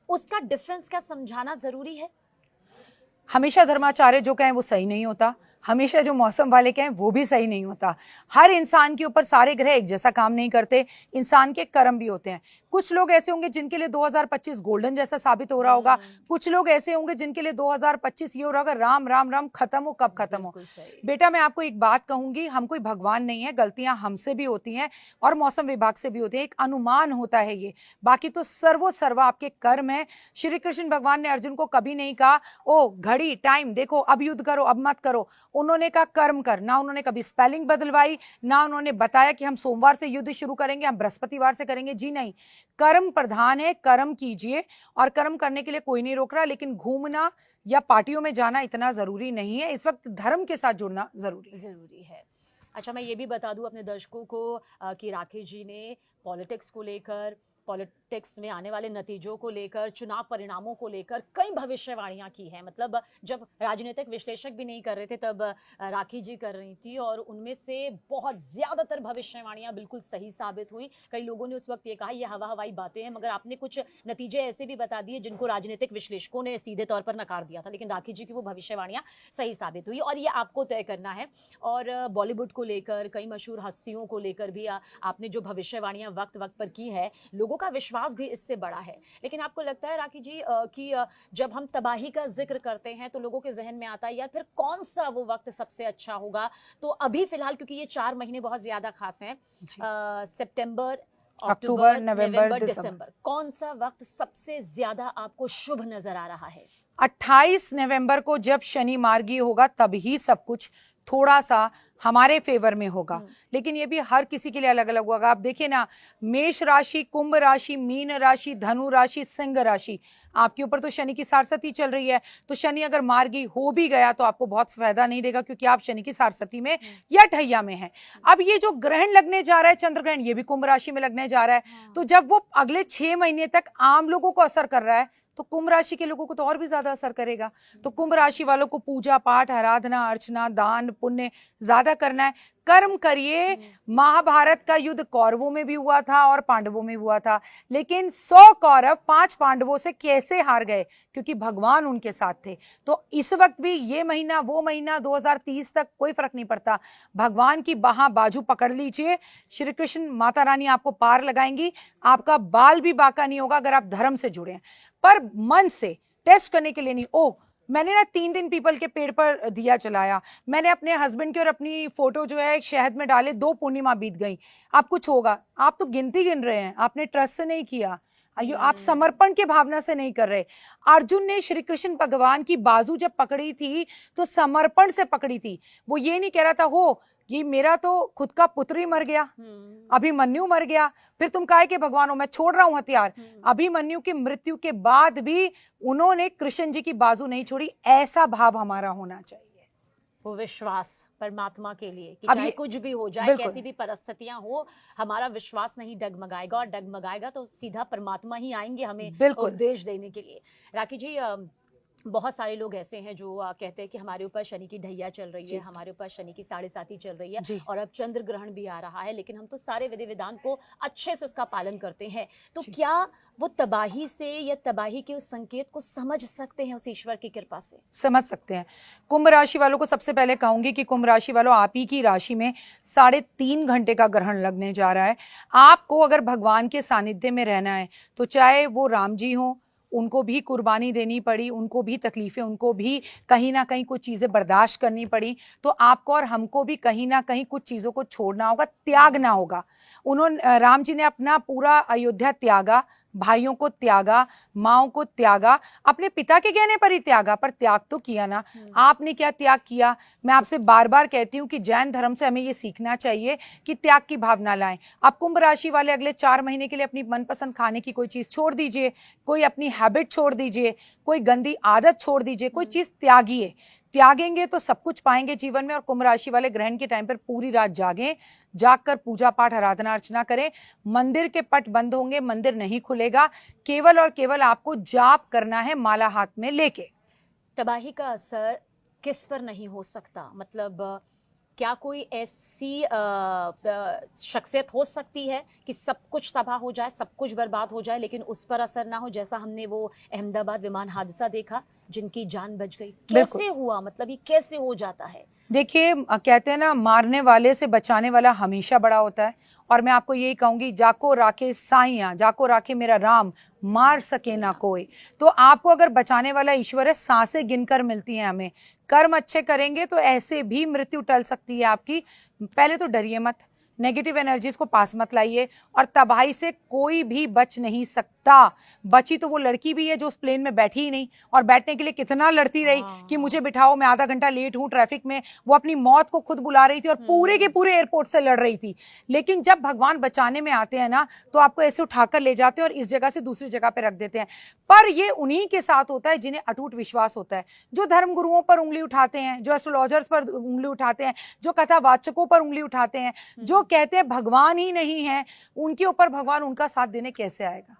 उसका डिफरेंस क्या समझाना जरूरी है? हमेशा धर्माचार्य जो कहें वो सही नहीं होता, हमेशा जो मौसम वाले कहें वो भी सही नहीं होता। हर इंसान के ऊपर सारे ग्रह एक जैसा काम नहीं करते, इंसान के कर्म भी होते हैं। कुछ लोग ऐसे होंगे जिनके लिए 2025 गोल्डन जैसा साबित हो रहा होगा, कुछ लोग ऐसे होंगे जिनके लिए 2025 ये हो रहा होगा राम राम राम, खत्म हो कब खत्म हो। बेटा, मैं आपको एक बात कहूंगी, हम कोई भगवान नहीं है, गलतियां हमसे भी होती हैं और मौसम विभाग से भी होती है, एक अनुमान होता है ये। बाकी तो सर्वो सर्वा आपके कर्म है। श्री कृष्ण भगवान ने अर्जुन को कभी नहीं कहा ओ घड़ी टाइम देखो अब युद्ध करो अब मत करो, उन्होंने कहा कर्म कर। ना उन्होंने कभी स्पेलिंग बदलवाई, ना उन्होंने बताया कि हम सोमवार से युद्ध शुरू करेंगे, हम बृहस्पतिवार से करेंगे। जी नहीं, कर्म प्रधान है, कर्म कीजिए। और कर्म करने के लिए कोई नहीं रोक रहा, लेकिन घूमना या पार्टियों में जाना इतना जरूरी नहीं है। इस वक्त धर्म के साथ जुड़ना जरूरी है। अच्छा, मैं ये भी बता दूं अपने दर्शकों को कि राकेश जी ने पॉलिटिक्स को लेकर, पॉलिटिक्स में आने वाले नतीजों को लेकर, चुनाव परिणामों को लेकर कई भविष्यवाणियां की हैं। मतलब जब राजनीतिक विश्लेषक भी नहीं कर रहे थे तब राखी जी कर रही थी, और उनमें से बहुत ज्यादातर भविष्यवाणियां बिल्कुल सही साबित हुई। कई लोगों ने उस वक्त ये कहा ये हवा हवाई बातें हैं, मगर आपने कुछ नतीजे ऐसे भी बता दिए जिनको राजनीतिक विश्लेषकों ने सीधे तौर पर नकार दिया था, लेकिन राखी जी की वो भविष्यवाणियां सही साबित हुई। और ये आपको तय करना है। और बॉलीवुड को लेकर, कई मशहूर हस्तियों को लेकर भी आपने जो भविष्यवाणियां वक्त वक्त पर की है, लोगों का विश्वास भी इससे बड़ा है। लेकिन आपको लगता है राखी जी कि जब हम तबाही का जिक्र करते हैं तो लोगों के जहन में आता है यार फिर कौन सा वो वक्त सबसे अच्छा होगा? तो अभी फिलहाल, क्योंकि ये 4 महीने बहुत ज्यादा खास हैं, सितंबर, अक्टूबर, नवंबर, दिसंबर, कौन सा वक्त सबसे ज्यादा आपको शुभ नजर आ रहा है? 28 नवंबर को जब शनि मार्गी होगा तभी सब कुछ थोड़ा सा हमारे फेवर में होगा, लेकिन ये भी हर किसी के लिए अलग अलग होगा। आप देखिए ना, मेष राशि, कुंभ राशि, मीन राशि, धनु राशि, सिंह राशि, आपके ऊपर तो शनि की सारसती चल रही है। तो शनि अगर मार्गी हो भी गया तो आपको बहुत फायदा नहीं देगा, क्योंकि आप शनि की सारसती में या ढैया में हैं। अब ये जो ग्रहण लगने जा रहा है, चंद्र ग्रहण, ये भी कुंभ राशि में लगने जा रहा है। तो जब वो अगले 6 महीने तक आम लोगों को असर कर रहा है तो कुंभ राशि के लोगों को तो और भी ज्यादा असर करेगा। तो कुंभ राशि वालों को पूजा पाठ, आराधना, अर्चना, दान पुण्य ज्यादा करना है। कर्म करिए। महाभारत का युद्ध कौरवों में भी हुआ था और पांडवों में हुआ था, लेकिन 100 कौरव 5 पांडवों से कैसे हार गए? क्योंकि भगवान उनके साथ थे। तो इस वक्त भी ये महीना वो महीना 2030 तक कोई फर्क नहीं पड़ता, भगवान की बाजू पकड़ लीजिए। श्री कृष्ण माता रानी आपको पार लगाएंगी। आपका बाल भी बांका नहीं होगा अगर आप धर्म से जुड़े हैं, पर मन से टेस्ट करने के लिए नहीं। ओ, मैंने ना 3 दिन पीपल के पेड़ पर दिया जलाया, मैंने अपने हस्बैंड की और अपनी फोटो जो है एक शहद में डाले, 2 पूर्णिमा बीत गई, आप कुछ होगा? आप तो गिनती गिन रहे हैं, आपने ट्रस्ट से नहीं किया, आप समर्पण के भावना से नहीं कर रहे। अर्जुन ने श्री कृष्ण भगवान की बाजू जब पकड़ी थी तो समर्पण से पकड़ी थी। वो ये नहीं कह रहा था हो ये मेरा तो खुद का पुत्र ही मर गया, अभिमन्यु मर गया, फिर तुम काहे के भगवान हो, मैं छोड़ रहा हूं हथियार। अभिमन्यु की मृत्यु के बाद भी उन्होंने कृष्ण जी की बाजू नहीं छोड़ी। ऐसा भाव हमारा होना चाहिए, वो विश्वास परमात्मा के लिए कि अब चाहे ये- कुछ भी हो जाए, बिल्कुल। कैसी भी परिस्थितियां हो, हमारा विश्वास नहीं डगमगाएगा, और डगमगाएगा तो सीधा परमात्मा ही आएंगे हमें बिल्कुल। उपदेश देने के लिए। राखी जी, बहुत सारे लोग ऐसे हैं जो कहते हैं कि हमारे ऊपर शनि की ढैया चल रही जी। है, हमारे ऊपर शनि की 7.5 चल रही है, जी। और अब चंद्र ग्रहण भी आ रहा है, लेकिन हम तो सारे विधि विधान को अच्छे से उसका पालन करते हैं। तो जी। क्या वो तबाही से या तबाही के उस संकेत को समझ सकते हैं उस ईश्वर की कृपा से? समझ सकते हैं। कुंभ राशि वालों को सबसे पहले कहूंगी कि कुंभ राशि वालों, आप ही की राशि में 3.5 घंटे का ग्रहण लगने जा रहा है। आपको अगर भगवान के सानिध्य में रहना है तो चाहे वो राम जी हो, उनको भी कुर्बानी देनी पड़ी, उनको भी तकलीफें, उनको भी कहीं ना कहीं कुछ चीजें बर्दाश्त करनी पड़ी, तो आपको और हमको भी कहीं ना कहीं कुछ चीजों को छोड़ना होगा, त्यागना होगा। उन्होंने, राम जी ने अपना पूरा अयोध्या त्यागा, भाइयों को त्यागा, माओ को त्यागा, अपने पिता के कहने पर ही त्यागा, पर त्याग तो किया ना। आपने क्या त्याग किया? मैं आपसे बार बार कहती हूँ कि जैन धर्म से हमें ये सीखना चाहिए कि त्याग की भावना लाएं। अब कुंभ राशि वाले अगले 4 महीने के लिए अपनी मनपसंद खाने की कोई चीज छोड़ दीजिए, कोई अपनी हैबिट छोड़ दीजिए, कोई गंदी आदत छोड़ दीजिए, कोई चीज त्यागिए। त्यागेंगे तो सब कुछ पाएंगे जीवन में। और कुंभ राशि वाले ग्रहण के टाइम पर पूरी रात जागें, जागकर पूजा पाठ, आराधना, अर्चना करें। मंदिर के पट बंद होंगे, मंदिर नहीं खुलेगा, केवल और केवल आपको जाप करना है माला हाथ में लेके। तबाही का असर किस पर नहीं हो सकता? मतलब क्या कोई ऐसी शख्सियत हो सकती है कि सब कुछ तबाह हो जाए, सब कुछ बर्बाद हो जाए, लेकिन उस पर असर ना हो, जैसा हमने वो अहमदाबाद विमान हादसा देखा, जिनकी जान बच गई? कैसे हुआ? मतलब ये कैसे हो जाता है? देखिए, कहते हैं ना, मारने वाले से बचाने वाला हमेशा बड़ा होता है। और मैं आपको यही कहूंगी, जाको राखे साइया, जाको राखे मेरा राम, मार सके ना कोई। तो आपको अगर बचाने वाला ईश्वर है, सांसें गिनकर मिलती हैं हमें। कर्म अच्छे करेंगे तो ऐसे भी मृत्यु टल सकती है आपकी। पहले तो डरिए मत, नेगेटिव एनर्जीज को पास मत लाइए, और तबाही से कोई भी बच नहीं सकता। बची तो वो लड़की भी है जो उस प्लेन में बैठी ही नहीं, और बैठने के लिए कितना लड़ती रही कि मुझे बिठाओ, मैं आधा घंटा लेट हूं ट्रैफिक में। वो अपनी मौत को खुद बुला रही थी और पूरे के पूरे एयरपोर्ट से लड़ रही थी। लेकिन जब भगवान बचाने में आते हैं ना, तो आपको ऐसे उठाकर ले जाते हैं और इस जगह से दूसरी जगह पे रख देते हैं। पर ये उन्हीं के साथ होता है जिन्हें अटूट विश्वास होता है, जो धर्म गुरुओं पर उंगली उठाते हैं, जो एस्ट्रोलॉजर्स पर उंगली उठाते हैं, जो कथावाचकों पर उंगली उठाते हैं, जो कहते हैं भगवान ही नहीं है, उनके ऊपर भगवान उनका साथ देने कैसे आएगा?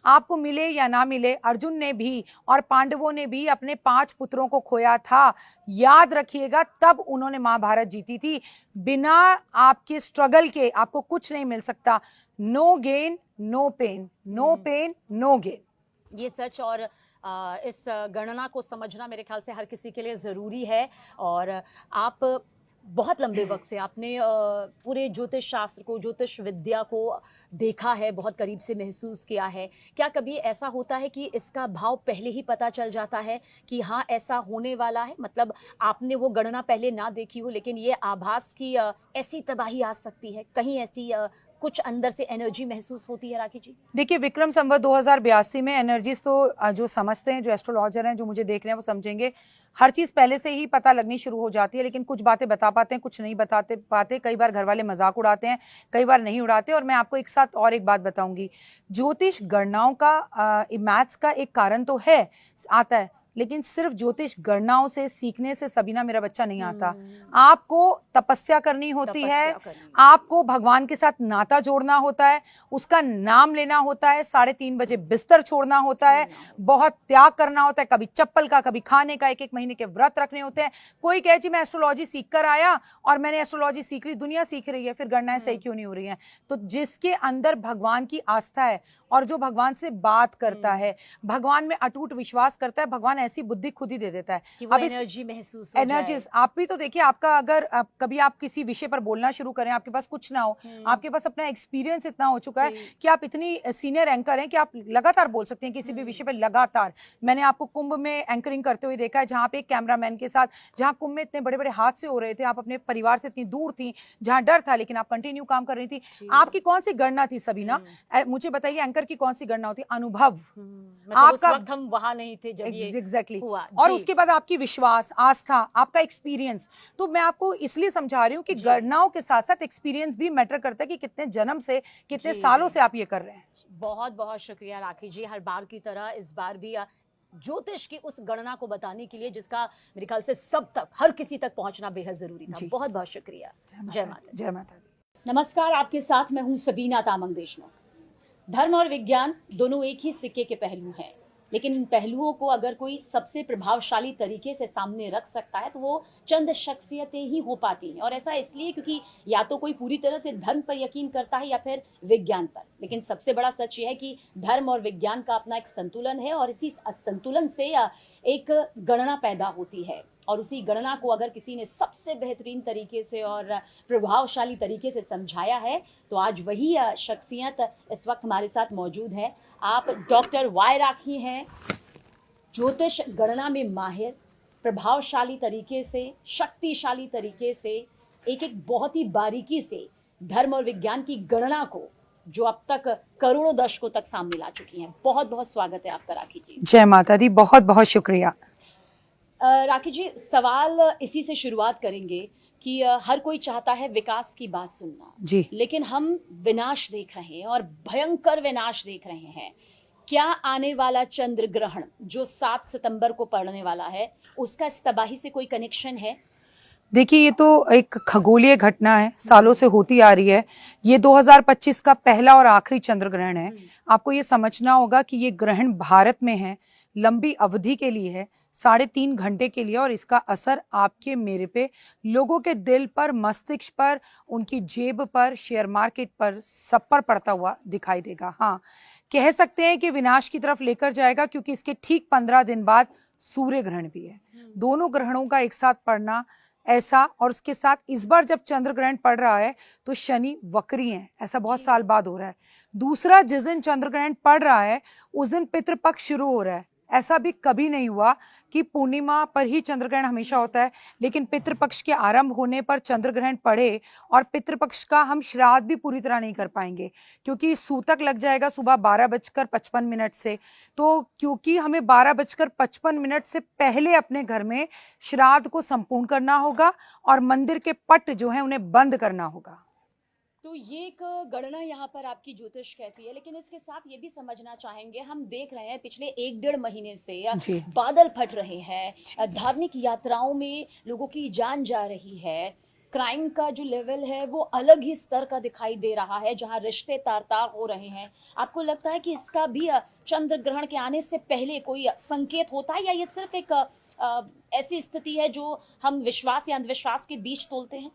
आपको मिले या ना मिले, अर्जुन ने भी और पांडवों ने भी अपने 5 पुत्रों को खोया था, याद रखिएगा, तब उन्होंने महाभारत जीती थी। बिना आपके स्ट्रगल के आपको कुछ नहीं मिल सकता। No gain no pain, no pain no gain. ये सच, और इस गणना को समझना मेरे ख्याल से हर किसी के लिए ज़रूरी है। और आप बहुत लंबे वक्त से आपने पूरे ज्योतिष शास्त्र को, ज्योतिष विद्या को देखा है, बहुत करीब से महसूस किया है। क्या कभी ऐसा होता है कि इसका भाव पहले ही पता चल जाता है कि हाँ ऐसा होने वाला है? मतलब आपने वो गणना पहले ना देखी हो, लेकिन ये आभास की ऐसी तबाही आ सकती है, कहीं ऐसी कुछ अंदर से एनर्जी महसूस होती है? राखी जी, देखिए, विक्रम संवत 2082 में एनर्जीज तो जो समझते हैं, जो एस्ट्रोलॉजर हैं, जो मुझे देख रहे हैं, वो समझेंगे हर चीज पहले से ही पता लगनी शुरू हो जाती है। लेकिन कुछ बातें बता पाते हैं, कुछ नहीं बताते पाते। कई बार घर वाले मजाक उड़ाते हैं, कई बार नहीं उड़ाते। और मैं आपको एक साथ और एक बात बताऊंगी, ज्योतिष गणनाओं का मैथ्स का एक कारण तो है आता है, लेकिन सिर्फ ज्योतिष गणनाओं से सीखने से सबीना मेरा बच्चा नहीं आता। आपको तपस्या करनी होती है, आपको भगवान के साथ नाता जोड़ना होता है, उसका नाम लेना होता है, 3:30 बजे बिस्तर छोड़ना होता है, बहुत त्याग करना होता है, कभी चप्पल का, कभी खाने का, 1-1 महीने के व्रत रखने होते हैं। कोई कहे जी मैं एस्ट्रोलॉजी सीख कर आया और मैंने एस्ट्रोलॉजी सीख ली, दुनिया सीख रही है, फिर गणनाएं सही क्यों नहीं हो रही हैं? तो जिसके अंदर भगवान की आस्था है और जो भगवान से बात करता है, भगवान में अटूट विश्वास करता है, भगवान ऐसी बुद्धि खुद ही दे देता है कि वो एनर्जी महसूस हो एनर्जीज। आप भी तो देखिए, आपका अगर कभी आप किसी विषय पर बोलना शुरू करें, आपके पास कुछ ना हो, आपके पास अपना एक्सपीरियंस इतना हो चुका है कि आप इतनी सीनियर एंकर हैं कि आप लगातार बोल सकते हैं किसी भी विषय पर लगातार। मैंने आपको कुंभ में एंकरिंग करते हुए देखा है, जहां पे एक कैमरामैन के साथ, जहां कुंभ में इतने बड़े बड़े हादसे हो रहे थे, आप अपने परिवार से इतनी दूर थी, जहां डर था, लेकिन आप कंटिन्यू काम कर रही थी। आपकी कौन सी गणना थी सबीना? मुझे बताइए, एंकर की कौन सी गणना होती? अनुभव। मतलब आपका उस वक्त हम वहां नहीं थे जब ये एग्जैक्टली हुआ। और जी। उसके बाद आपकी विश्वास, आस्था, आपका एक्सपीरियंस। तो मैं आपको इसलिए समझा रही हूँ कि गणनाओं के साथ साथ एक्सपीरियंस भी मैटर करता है कि कितने जन्म से, कितने सालों से आप ये कर रहे हैं। बहुत बहुत शुक्रिया राखी जी, हर बार की तरह इस बार भी ज्योतिष की उस गणना को बताने के लिए जिसका मेरे ख्याल से सब तक, हर किसी तक पहुंचना बेहद जरूरी था। बहुत बहुत शुक्रिया। जय माता। जय माता दी। नमस्कार, आपके साथ मैं हूं सबीना तामंग देशमुख। धर्म और विज्ञान दोनों एक ही सिक्के के पहलू हैं, लेकिन इन पहलुओं को अगर कोई सबसे प्रभावशाली तरीके से सामने रख सकता है तो वो चंद शख्सियतें ही हो पाती हैं। और ऐसा इसलिए क्योंकि या तो कोई पूरी तरह से धर्म पर यकीन करता है या फिर विज्ञान पर। लेकिन सबसे बड़ा सच ये है कि धर्म और विज्ञान का अपना एक संतुलन है और इसी संतुलन से एक गणना पैदा होती है। और उसी गणना को अगर किसी ने सबसे बेहतरीन तरीके से और प्रभावशाली तरीके से समझाया है तो आज वही शख्सियत इस वक्त हमारे साथ मौजूद है। आप डॉक्टर वाई राखी हैं, ज्योतिष गणना में माहिर, प्रभावशाली तरीके से, शक्तिशाली तरीके से, एक एक बहुत ही बारीकी से धर्म और विज्ञान की गणना को जो अब तक करोड़ों दर्शकों तक सामने ला चुकी हैं। बहुत बहुत स्वागत है आपका राखी जी। जय माता दी, बहुत बहुत शुक्रिया। राखी जी, सवाल इसी से शुरुआत करेंगे कि हर कोई चाहता है विकास की बात सुनना जी, लेकिन हम विनाश देख रहे हैं और भयंकर विनाश देख रहे हैं। क्या आने वाला चंद्र ग्रहण जो 7 सितंबर को पड़ने वाला है उसका इस तबाही से कोई कनेक्शन है? देखिए ये तो एक खगोलीय घटना है, सालों से होती आ रही है। ये 2025 का पहला और आखिरी चंद्र ग्रहण है। आपको ये समझना होगा कि ये ग्रहण भारत में है, लंबी अवधि के लिए है, 3.5 घंटे के लिए, और इसका असर आपके मेरे पे, लोगों के दिल पर, मस्तिष्क पर, उनकी जेब पर, शेयर मार्केट पर, सब पर पड़ता हुआ दिखाई देगा। हाँ, कह सकते हैं कि विनाश की तरफ लेकर जाएगा, क्योंकि इसके ठीक 15 दिन बाद सूर्य ग्रहण भी है। दोनों ग्रहणों का एक साथ पड़ना ऐसा, और उसके साथ इस बार जब चंद्र ग्रहण पड़ रहा है तो शनि वक्री हैं, ऐसा बहुत साल बाद हो रहा है। दूसरा, जिस दिन चंद्र ग्रहण पड़ रहा है उस दिन पितृपक्ष शुरू हो रहा है। ऐसा भी कभी नहीं हुआ कि पूर्णिमा पर ही चंद्र ग्रहण हमेशा होता है, लेकिन पितृपक्ष के आरंभ होने पर चंद्र ग्रहण पड़े और पितृपक्ष का हम श्राद्ध भी पूरी तरह नहीं कर पाएंगे, क्योंकि सूतक लग जाएगा सुबह 12:55 से। तो क्योंकि हमें 12:55 से पहले अपने घर में श्राद्ध को संपूर्ण करना होगा और मंदिर के पट जो है उन्हें बंद करना होगा। तो ये एक गणना यहाँ पर आपकी ज्योतिष कहती है, लेकिन इसके साथ ये भी समझना चाहेंगे, हम देख रहे हैं पिछले 1-1.5 महीने से बादल फट रहे हैं, धार्मिक यात्राओं में लोगों की जान जा रही है, क्राइम का जो लेवल है वो अलग ही स्तर का दिखाई दे रहा है, जहां रिश्ते तार-तार हो रहे हैं। आपको लगता है कि इसका भी चंद्र ग्रहण के आने से पहले कोई संकेत होता है, या ये सिर्फ एक ऐसी स्थिति है जो हम विश्वास या अंधविश्वास के बीच तोलते हैं?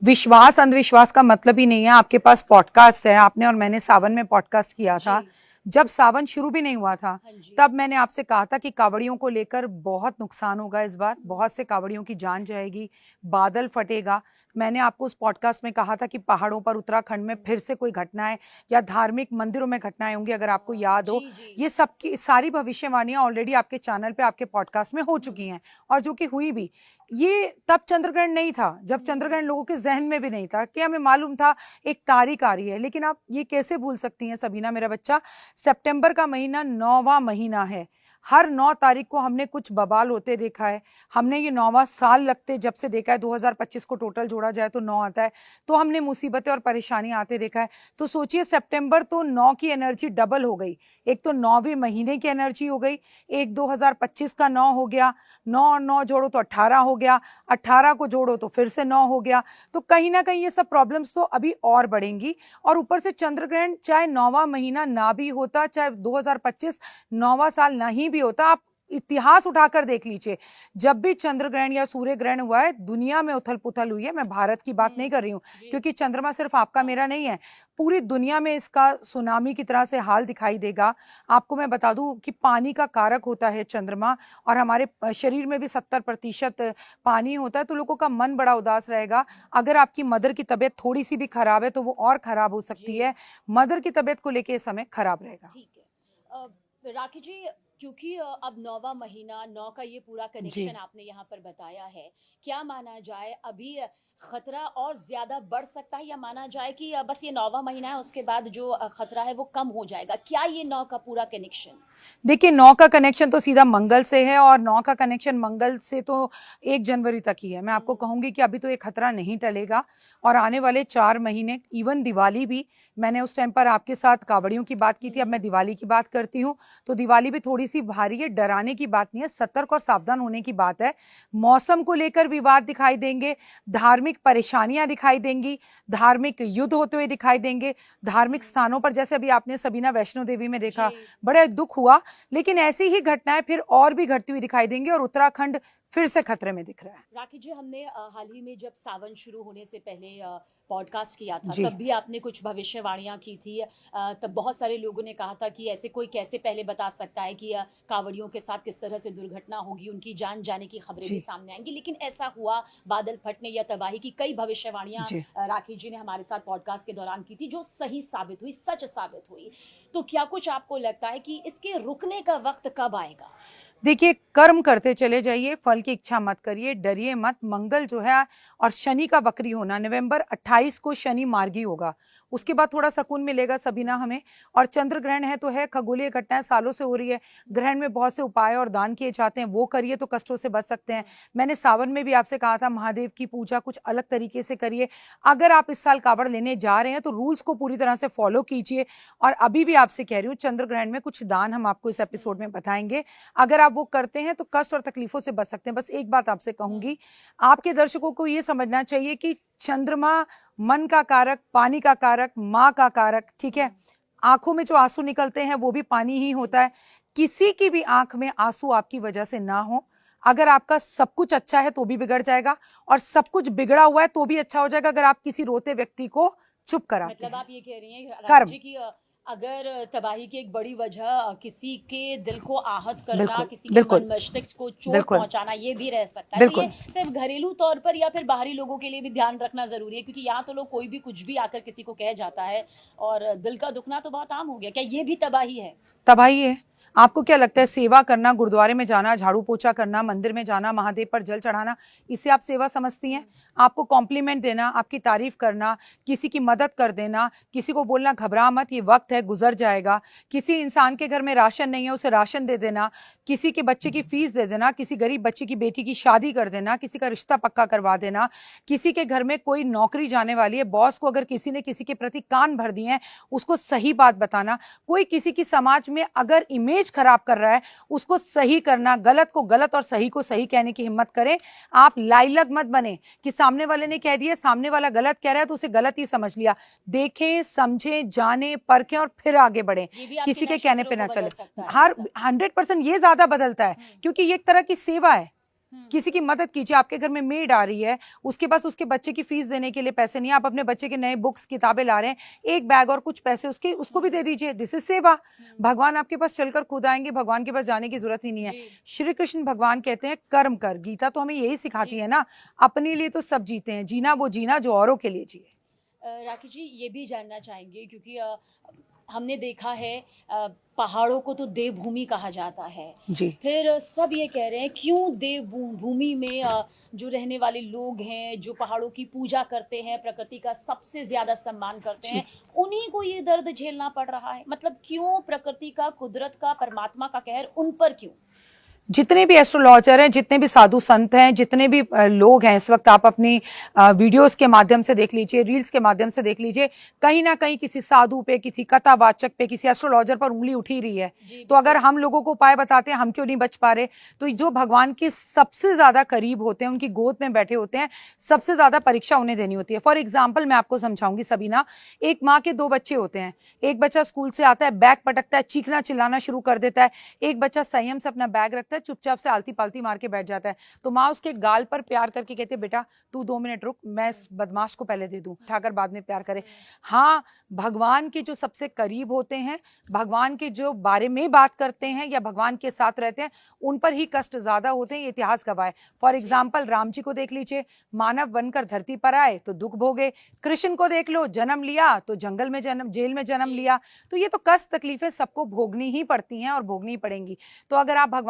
विश्वास अंधविश्वास का मतलब ही नहीं है। आपके पास पॉडकास्ट है, आपने और मैंने सावन में पॉडकास्ट किया था, जब सावन शुरू भी नहीं हुआ था तब मैंने आपसे कहा था कि कावड़ियों को लेकर बहुत नुकसान होगा इस बार, बहुत से कावड़ियों की जान जाएगी, बादल फटेगा। मैंने आपको उस पॉडकास्ट में कहा था कि पहाड़ों पर, उत्तराखंड में फिर से कोई घटनाएं या धार्मिक मंदिरों में घटनाएं होंगी, अगर आपको याद हो। ये सब की सारी भविष्यवाणियां ऑलरेडी आपके चैनल पे, आपके पॉडकास्ट में हो चुकी हैं, और जो कि हुई भी। ये तब चंद्रग्रहण नहीं था जब चंद्रग्रहण लोगों के जहन में भी नहीं था, कि हमें मालूम था एक तारीख आ रही है। लेकिन आप ये कैसे भूल सकती हैं सबीना मेरा बच्चा, सितंबर का महीना 9वां महीना है। हर 9 तारीख को हमने कुछ बवाल होते देखा है। हमने ये 9वां साल लगते जब से देखा है, 2025 को टोटल जोड़ा जाए तो 9 आता है, तो हमने मुसीबतें और परेशानियां आते देखा है। तो सोचिए सितंबर तो 9 की एनर्जी डबल हो गई। एक तो 9वें महीने की एनर्जी हो गई, एक 2025 का 9 हो गया, 9 और 9 जोड़ो तो 18 हो गया, 18 को जोड़ो तो फिर से 9 हो गया। तो कहीं ना कहीं ये सब प्रॉब्लम्स तो अभी और बढ़ेंगी। और ऊपर से चंद्र ग्रहण चाहे 9वां महीना ना भी होता, चाहे 2025 9वां साल नहीं भी होता, आप इतिहास उठाकर देख लीजिए, जब भी चंद्र ग्रहण या सूर्य ग्रहण हुआ है दुनिया में उथल पुथल हुई है। मैं भारत की बात नहीं कर रही हूँ, जी। क्योंकि चंद्रमा सिर्फ आपका मेरा नहीं है, पूरी दुनिया में इसका सुनामी की तरह से हाल दिखाई देगा। आपको मैं बता दूं कि पानी का कारक होता है चंद्रमा, और हमारे शरीर में भी 70% पानी होता है, तो लोगों का मन बड़ा उदास रहेगा। अगर आपकी मदर की तबीयत थोड़ी सी भी खराब है तो वो और खराब हो सकती जी। है। मदर की तबीयत को लेके इस समय खराब रहेगा। ठीक है। राखी जी, क्योंकि अब 9वां महीना 9 का ये पूरा जी। कनेक्शन आपने यहाँ पर बताया है, क्या माना जाए अभी खतरा और ज्यादा बढ़ सकता है, या माना जाए कि बस ये 9वां महीना है, उसके बाद जो खतरा है वो कम हो जाएगा? क्या ये 9 का पूरा कनेक्शन? देखिए 9 का कनेक्शन तो सीधा मंगल से है, और 9 का कनेक्शन मंगल से तो 1 जनवरी तक ही है। मैं आपको कहूंगी कि अभी तो ये खतरा नहीं टलेगा, और आने वाले 4 महीने, इवन दिवाली भी, मैंने उस टाइम पर आपके साथ कावड़ियों की बात की थी, अब मैं दिवाली की बात करती हूँ। तो दिवाली भी थोड़ी सी भारी है, डराने की बात नहीं है, सतर्क और सावधान होने की बात है। मौसम को लेकर विवाद दिखाई देंगे, धार्मिक परेशानियां दिखाई देंगी, धार्मिक युद्ध होते हुए दिखाई देंगे, धार्मिक स्थानों पर, जैसे अभी आपने सबीना वैष्णो देवी में देखा, जी। बड़ा दुख हुआ। लेकिन ऐसी ही घटनाएं फिर और भी घटती हुई दिखाई देंगी, और उत्तराखंड फिर से खतरे में दिख रहा है। राखी जी, हमने हाल ही में जब सावन शुरू होने से पहले पॉडकास्ट किया था, जी। तब भी आपने कुछ भविष्यवाणियां की थी। तब बहुत सारे लोगों ने कहा था कि ऐसे कोई कैसे पहले बता सकता है कि कांवड़ियों के साथ किस तरह से दुर्घटना होगी, उनकी जान जाने की खबरें भी जी। सामने आएंगी। लेकिन ऐसा हुआ, बादल फटने या तबाही की कई भविष्यवाणियां जी। राखी जी ने हमारे साथ पॉडकास्ट के दौरान की थी, जो सही साबित हुई, सच साबित हुई। तो क्या कुछ आपको लगता है कि इसके रुकने का वक्त कब आएगा? देखिए, कर्म करते चले जाइए, फल की इच्छा मत करिए, डरिए मत। मंगल जो है, और शनि का वक्री होना, नवंबर 28 को शनि मार्गी होगा, उसके बाद थोड़ा सकून मिलेगा सबीना हमें। और चंद्र ग्रहण है तो है, खगोलीय घटनाएं सालों से हो रही है, ग्रहण में बहुत से उपाय और दान किए जाते हैं, वो करिए तो कष्टों से बच सकते हैं। मैंने सावन में भी आपसे कहा था, महादेव की पूजा कुछ अलग तरीके से करिए। अगर आप इस साल कावड़ लेने जा रहे हैं तो रूल्स को पूरी तरह से फॉलो कीजिए। और अभी भी आपसे कह रही हूँ, चंद्र ग्रहण में कुछ दान हम आपको इस एपिसोड में बताएंगे, अगर आप वो करते हैं तो कष्ट और तकलीफों से बच सकते हैं। बस एक बात आपसे कहूंगी, आपके दर्शकों को ये समझना चाहिए कि चंद्रमा मन का कारक, पानी का कारक, माँ का कारक, ठीक है। आंखों में जो आंसू निकलते हैं वो भी पानी ही होता है। किसी की भी आंख में आंसू आपकी वजह से ना हो। अगर आपका सब कुछ अच्छा है तो भी बिगड़ जाएगा, और सब कुछ बिगड़ा हुआ है तो भी अच्छा हो जाएगा, अगर आप किसी रोते व्यक्ति को चुप कराते मतलब हैं। आप ये कह रही हैं राखी कर्म। जी की अगर तबाही की एक बड़ी वजह किसी के दिल को आहत करना, बिल्कुल, किसी के बिल्कुल, मन मस्तिष्क को चोट बिल्कुल, पहुंचाना, ये भी रह सकता है। तो बिल्कुल। ये सिर्फ घरेलू तौर पर या फिर बाहरी लोगों के लिए भी ध्यान रखना जरूरी है? क्योंकि यहाँ तो लोग कोई भी कुछ भी आकर किसी को कह जाता है, और दिल का दुखना तो बहुत आम हो गया। क्या ये भी तबाही है? तबाही है। आपको क्या लगता है, सेवा करना, गुरुद्वारे में जाना, झाड़ू पोछा करना, मंदिर में जाना, महादेव पर जल चढ़ाना, इसे आप सेवा समझती हैं? आपको कॉम्प्लीमेंट देना, आपकी तारीफ करना, किसी की मदद कर देना, किसी को बोलना घबरा मत, ये वक्त है, गुजर जाएगा, किसी इंसान के घर में राशन नहीं है उसे राशन दे देना, किसी के बच्चे की फीस दे देना, किसी गरीब बच्चे की बेटी की शादी कर देना, किसी का रिश्ता पक्का करवा देना, किसी के घर में कोई नौकरी जाने वाली है, बॉस को अगर किसी ने किसी के प्रति कान भर दिए हैं उसको सही बात बताना, कोई किसी की समाज में अगर इमेज खराब कर रहा है उसको सही करना, गलत को गलत और सही को सही कहने की हिम्मत करें। आप लाइलग मत बने कि सामने वाले ने कह दिया, सामने वाला गलत कह रहा है तो उसे गलत ही समझ लिया। देखें, समझें, जानें, परखें और फिर आगे बढ़ें, ये भी आपके किसी के कहने पे नक्षत्रों ना को चले। बदल सकता है हर मतलब। 100% ये ज्यादा बदलता है, क्योंकि ये एक तरह की सेवा है। हम्म। किसी की मदद कीजिए। आपके घर में मेड आ रही है, उसके पास उसके बच्चे की फीस देने के लिए पैसे नहीं है, आप अपने बच्चे के नए बुक्स किताबें ला रहे हैं, एक बैग और कुछ पैसे उसको भी दे दीजिए, दिस इज सेवा। भगवान आपके पास चलकर खुद आएंगे, भगवान के पास जाने की जरूरत ही नहीं है। जी। श्री कृष्ण भगवान कहते हैं कर्म कर, गीता तो हमें यही सिखाती जी। है ना, अपने लिए तो सब जीते हैं, जीना वो जीना जो औरों के लिए जिए। राखी जी, ये भी जानना चाहेंगे क्योंकि हमने देखा है पहाड़ों को तो देवभूमि कहा जाता है। जी। फिर सब ये कह रहे हैं क्यों देवभूमि में जो रहने वाले लोग हैं, जो पहाड़ों की पूजा करते हैं, प्रकृति का सबसे ज्यादा सम्मान करते जी। हैं, उन्हीं को ये दर्द झेलना पड़ रहा है। मतलब क्यों प्रकृति का, कुदरत का, परमात्मा का कहर उन पर क्यों? जितने भी एस्ट्रोलॉजर हैं, जितने भी साधु संत हैं, जितने भी लोग हैं, इस वक्त आप अपनी वीडियोस के माध्यम से देख लीजिए, रील्स के माध्यम से देख लीजिए, कहीं ना कहीं किसी साधु पे, किसी कथावाचक पे, किसी एस्ट्रोलॉजर पर उंगली उठी रही है। जी, तो अगर बिल्कुल। हम लोगों को उपाय बताते हैं, हम क्यों नहीं बच पा रहे? तो जो भगवान के सबसे ज्यादा करीब होते हैं, उनकी गोद में बैठे होते हैं, सबसे ज्यादा परीक्षा उन्हें देनी होती है। फॉर एग्जाम्पल मैं आपको समझाऊंगी सबीना, एक माँ के 2 बच्चे होते हैं। एक बच्चा स्कूल से आता है, बैग पटकता है, चीखना चिल्लाना शुरू कर देता है। एक बच्चा संयम से अपना बैग रखता है, चुपचाप से आलती पालती मार के बैठ जाता है। तो माँ उसके गाल पर प्यार करके कहती है, बेटा तू 2 मिनट रुक, मैं इस बदमाश को पहले दे दूं, उठाकर बाद में प्यार करे। हाँ, भगवान के जो सबसे करीब होते हैं, भगवान के जो बारे में बात करते हैं या भगवान के साथ रहते हैं, उन पर ही कष्ट ज्यादा होते हैं। ये इतिहास गवाह है। फॉर एग्जाम्पल राम जी को देख लीजिए, मानव बनकर धरती पर आए तो दुख भोगे। कृष्ण को देख लो, जन्म लिया तो जंगल में जन्म, जेल में जन्म लिया। तो ये तो कष्ट तकलीफें सबको भोगनी ही पड़ती हैं और भोगनी ही पड़ेंगी। तो अगर आप भगवान